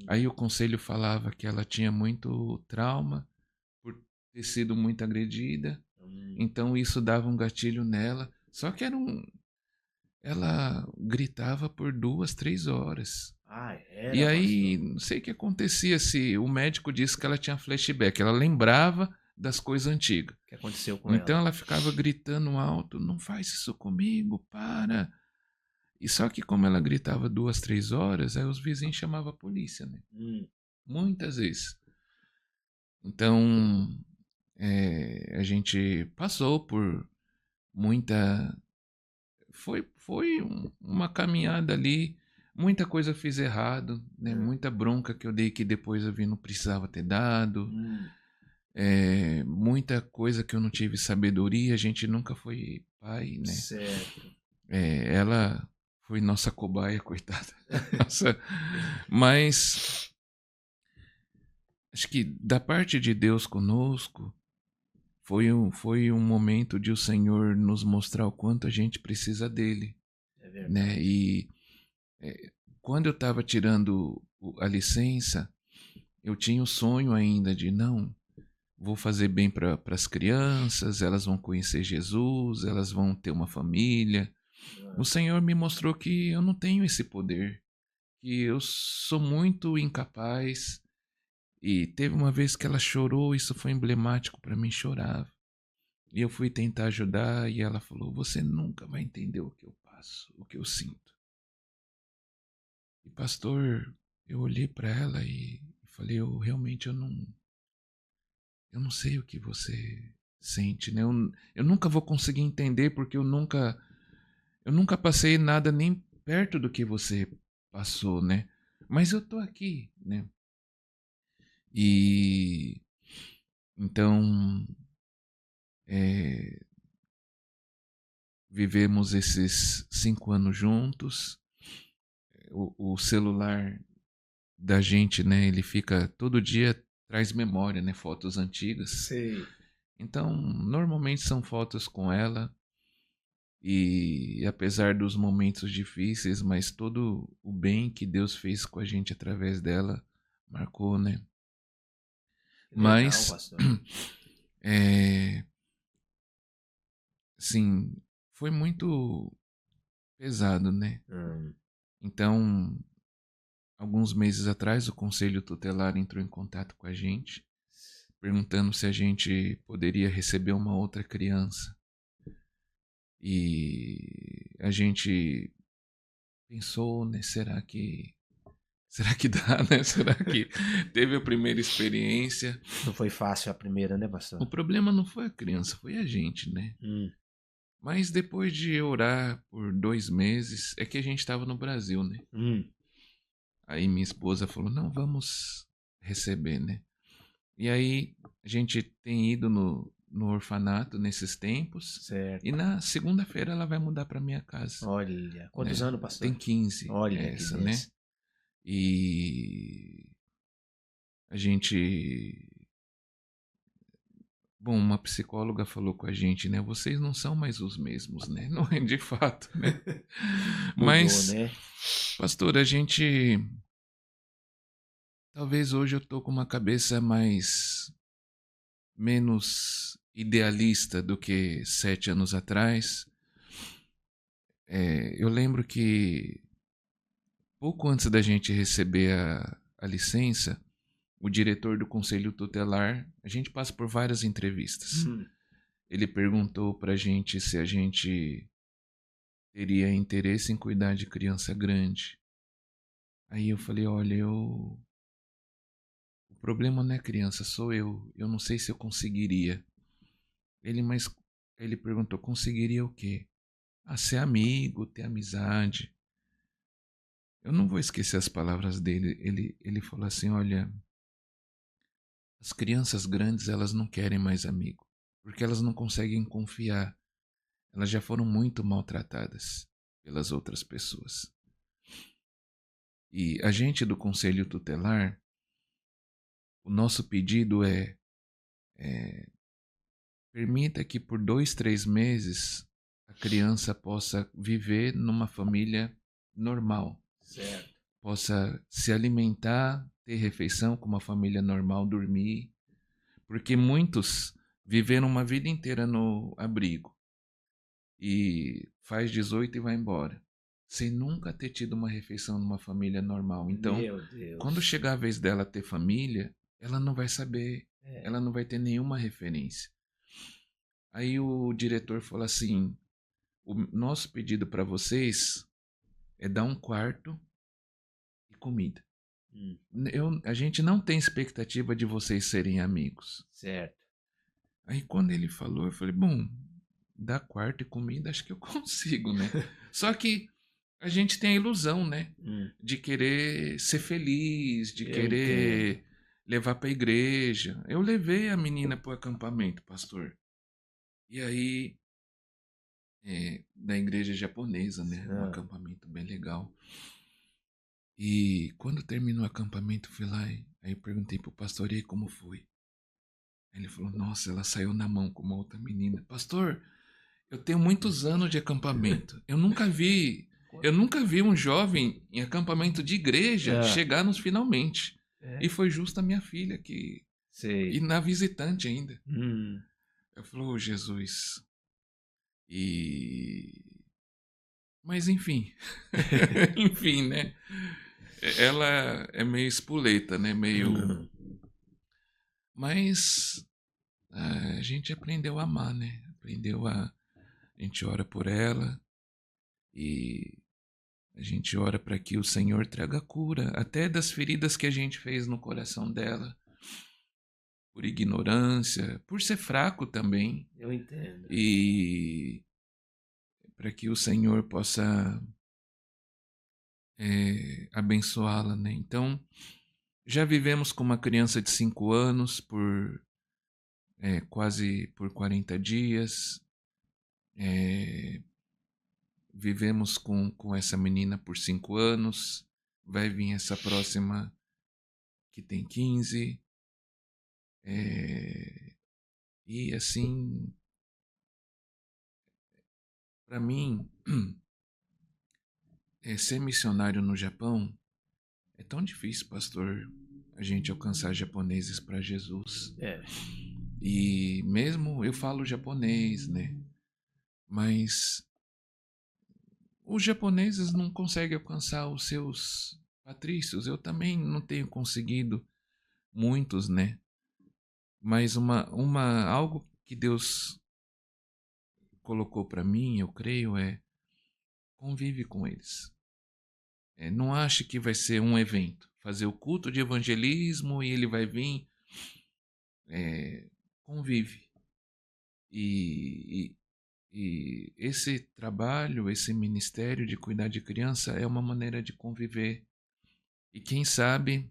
Aí o conselho falava que ela tinha muito trauma por ter sido muito agredida. Então isso dava um gatilho nela. Só que ela gritava por 2, 3 horas. Era, e aí, pastor? Não sei o que acontecia, se o médico disse que ela tinha flashback. Ela lembrava das coisas antigas. O que aconteceu com então ela? Ela ficava gritando alto, não faz isso comigo, para. E só que como ela gritava 2, 3 horas, aí os vizinhos chamavam a polícia, né? Muitas vezes. Então, a gente passou por muita... Foi uma caminhada ali, muita coisa eu fiz errado, né? Muita bronca que eu dei que depois eu vi não precisava ter dado. Muita coisa que eu não tive sabedoria, a gente nunca foi pai, né? Certo. Ela foi nossa cobaia, coitada. Mas acho que da parte de Deus conosco foi um momento de o Senhor nos mostrar o quanto a gente precisa dele. É verdade. Né? E quando eu estava tirando a licença, eu tinha o sonho ainda de, não, vou fazer bem para as crianças, elas vão conhecer Jesus, elas vão ter uma família. O Senhor me mostrou que eu não tenho esse poder, que eu sou muito incapaz. E teve uma vez que ela chorou, isso foi emblemático para mim, chorava. E eu fui tentar ajudar e ela falou: você nunca vai entender o que eu passo, o que eu sinto. E pastor, eu olhei para ela e falei: eu não sei o que você sente, né? Eu nunca vou conseguir entender porque eu nunca passei nada nem perto do que você passou, né? Mas eu tô aqui, né? E então vivemos esses 5 anos juntos. O celular da gente, né? Ele fica todo dia traz memória, né? Fotos antigas. Sei. Então, normalmente são fotos com ela. E apesar dos momentos difíceis, mas todo o bem que Deus fez com a gente através dela marcou, né? Legal, Mas, pastor. sim, foi muito pesado, né? Então, alguns meses atrás, o Conselho Tutelar entrou em contato com a gente, perguntando se a gente poderia receber uma outra criança. E a gente pensou, né? Será que dá, né? Será que teve a primeira experiência? Não foi fácil a primeira, né, O pastor? problema não foi a criança, foi a gente, né? Mas depois de orar por 2 meses, é que a gente estava no Brasil, né? Aí minha esposa falou: não, vamos receber, né? E aí a gente tem ido no orfanato nesses tempos. Certo. E na segunda-feira ela vai mudar para minha casa. Olha, quantos né? anos, pastor? Tem 15. Olha, essa, que né? benção. E a gente. Bom, uma psicóloga falou com a gente, né? Vocês não são mais os mesmos, né? Não é de fato, né? Mudou, Mas, né? pastor, a gente. Talvez hoje eu tô com uma cabeça menos idealista do que 7 anos atrás. Eu lembro que pouco antes da gente receber a licença, o diretor do Conselho Tutelar, a gente passa por várias entrevistas. Ele perguntou pra gente se a gente teria interesse em cuidar de criança grande. Aí eu falei: olha, o problema não é criança, sou eu. Eu não sei se eu conseguiria. Mas ele perguntou: conseguiria o quê? Ser amigo, ter amizade. Eu não vou esquecer as palavras dele. Ele falou assim: olha, as crianças grandes, elas não querem mais amigo, porque elas não conseguem confiar. Elas já foram muito maltratadas pelas outras pessoas. E a gente do Conselho Tutelar, o nosso pedido permita que por 2, 3 meses a criança possa viver numa família normal. Certo. Possa se alimentar, ter refeição com uma família normal, dormir. Porque muitos viveram uma vida inteira no abrigo e faz 18 e vai embora, sem nunca ter tido uma refeição numa família normal. Então, Meu Deus. quando chegar a vez dela ter família, ela não vai saber, ela não vai ter nenhuma referência. Aí o diretor falou assim: o nosso pedido para vocês é dar um quarto e comida. A gente não tem expectativa de vocês serem amigos. Certo. Aí quando ele falou, eu falei: bom, dar quarto e comida acho que eu consigo, né? Só que a gente tem a ilusão, né? De querer ser feliz, de querer levar para a igreja. Eu levei a menina para o acampamento, pastor. E aí, da igreja japonesa, né? Um acampamento bem legal. E quando terminou o acampamento, fui lá e aí eu perguntei pro pastor: e aí, como foi? Aí ele falou: nossa, ela saiu na mão com uma outra menina. Pastor, eu tenho muitos anos de acampamento. Eu nunca vi um jovem em acampamento de igreja chegar nos finalmente. E foi justo a minha filha que... Sei. E na visitante ainda. Hum. Eu falei, oh, Jesus. Mas enfim. Enfim, né? Ela é meio espoleta, né? Meio... Mas a gente aprendeu a amar, né? A gente ora por ela e a gente ora para que o Senhor traga cura, até das feridas que a gente fez no coração dela, por ignorância, por ser fraco também. Eu entendo. E para que o Senhor possa abençoá-la, né? Então, já vivemos com uma criança de 5 anos por quase por 40 dias. Vivemos com essa menina por 5 anos. Vai vir essa próxima que tem 15. E assim, para mim, ser missionário no Japão é tão difícil, pastor, a gente alcançar japoneses para Jesus. E mesmo eu falo japonês, né? Mas os japoneses não conseguem alcançar os seus patrícios. Eu também não tenho conseguido muitos, né? Mas algo que Deus colocou para mim, eu creio, convive com eles. Não ache que vai ser um evento, fazer o culto de evangelismo e ele vai vir. Convive. E esse trabalho, esse ministério de cuidar de criança é uma maneira de conviver. E quem sabe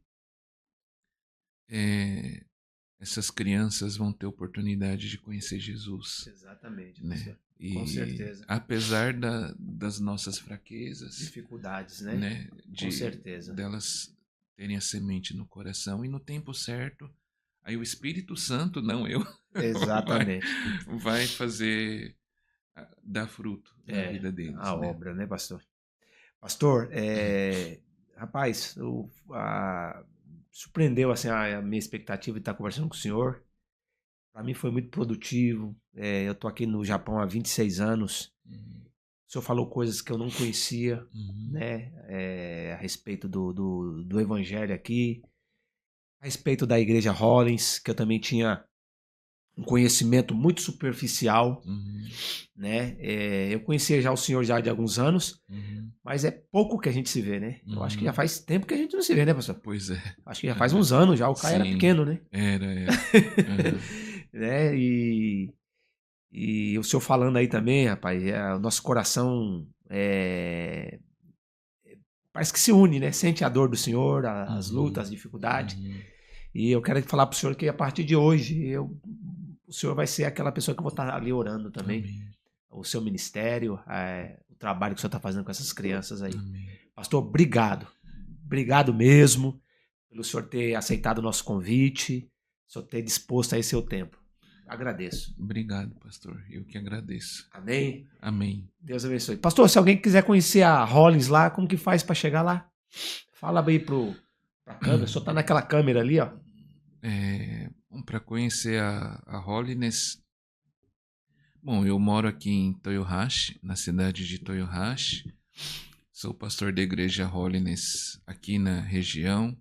essas crianças vão ter oportunidade de conhecer Jesus. Exatamente, né? Com certeza. Apesar das nossas fraquezas, dificuldades, né? Com certeza. Delas terem a semente no coração e no tempo certo, aí o Espírito Santo, não eu, Exatamente. vai fazer dar fruto na vida deles. A obra, né, pastor? Pastor, rapaz, surpreendeu assim, a minha expectativa de estar conversando com o senhor. Para mim foi muito produtivo. Eu estou aqui no Japão há 26 anos. O senhor falou coisas que eu não conhecia, né? A respeito do evangelho aqui, a respeito da igreja Hollins, que eu também tinha um conhecimento muito superficial, né? Eu conhecia já o senhor já de alguns anos, mas é pouco que a gente se vê, né? Eu acho que já faz tempo que a gente não se vê, né, pastor? Pois é. Acho que já faz uns anos já, o Caio era pequeno, né? Era. Né? E o senhor falando aí também, rapaz, o nosso coração parece que se une, né? Sente a dor do senhor, as lutas, as dificuldades. E eu quero falar para o senhor que a partir de hoje o senhor vai ser aquela pessoa que eu vou estar ali orando também. Amém. O seu ministério, o trabalho que o senhor está fazendo com essas crianças aí. Amém. Pastor, obrigado. Obrigado mesmo pelo senhor ter aceitado o nosso convite, o senhor ter disposto aí seu tempo. Agradeço. Obrigado, pastor. Eu que agradeço. Amém? Amém. Deus abençoe. Pastor, se alguém quiser conhecer a Hollins lá, como que faz para chegar lá? Fala aí pra câmera. O senhor tá naquela câmera ali, ó. Para conhecer a Holiness, bom, eu moro aqui em Toyohashi, na cidade de Toyohashi. Sou pastor da igreja Holiness aqui na região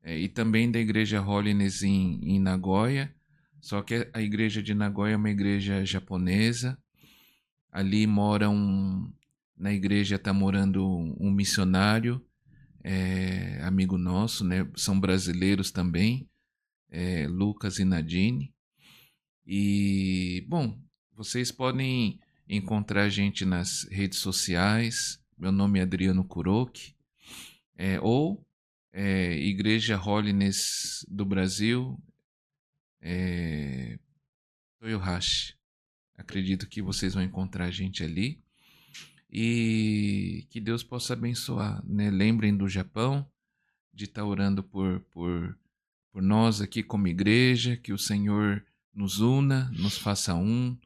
e também da igreja Holiness em Nagoya. Só que a igreja de Nagoya é uma igreja japonesa. Ali na igreja está morando um missionário, amigo nosso, né? São brasileiros também, Lucas e Nadine. E, bom, vocês podem encontrar a gente nas redes sociais. Meu nome é Adriano Kuroki, ou Igreja Holiness do Brasil, Toyohashi. Acredito que vocês vão encontrar a gente ali. E que Deus possa abençoar, né? Lembrem do Japão, de estar orando por nós aqui como igreja, que o Senhor nos una, nos faça um.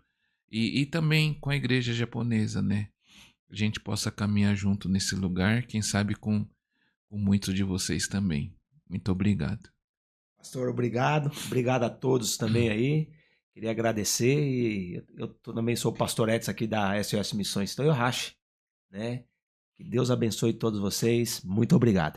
E também com a igreja japonesa, né? A gente possa caminhar junto nesse lugar, quem sabe com muitos de vocês também. Muito obrigado. Pastor, obrigado. Obrigado a todos também aí. Queria agradecer e eu também sou o pastor Edson aqui da SOS Missões Toyohashi, né? Que Deus abençoe todos vocês. Muito obrigado.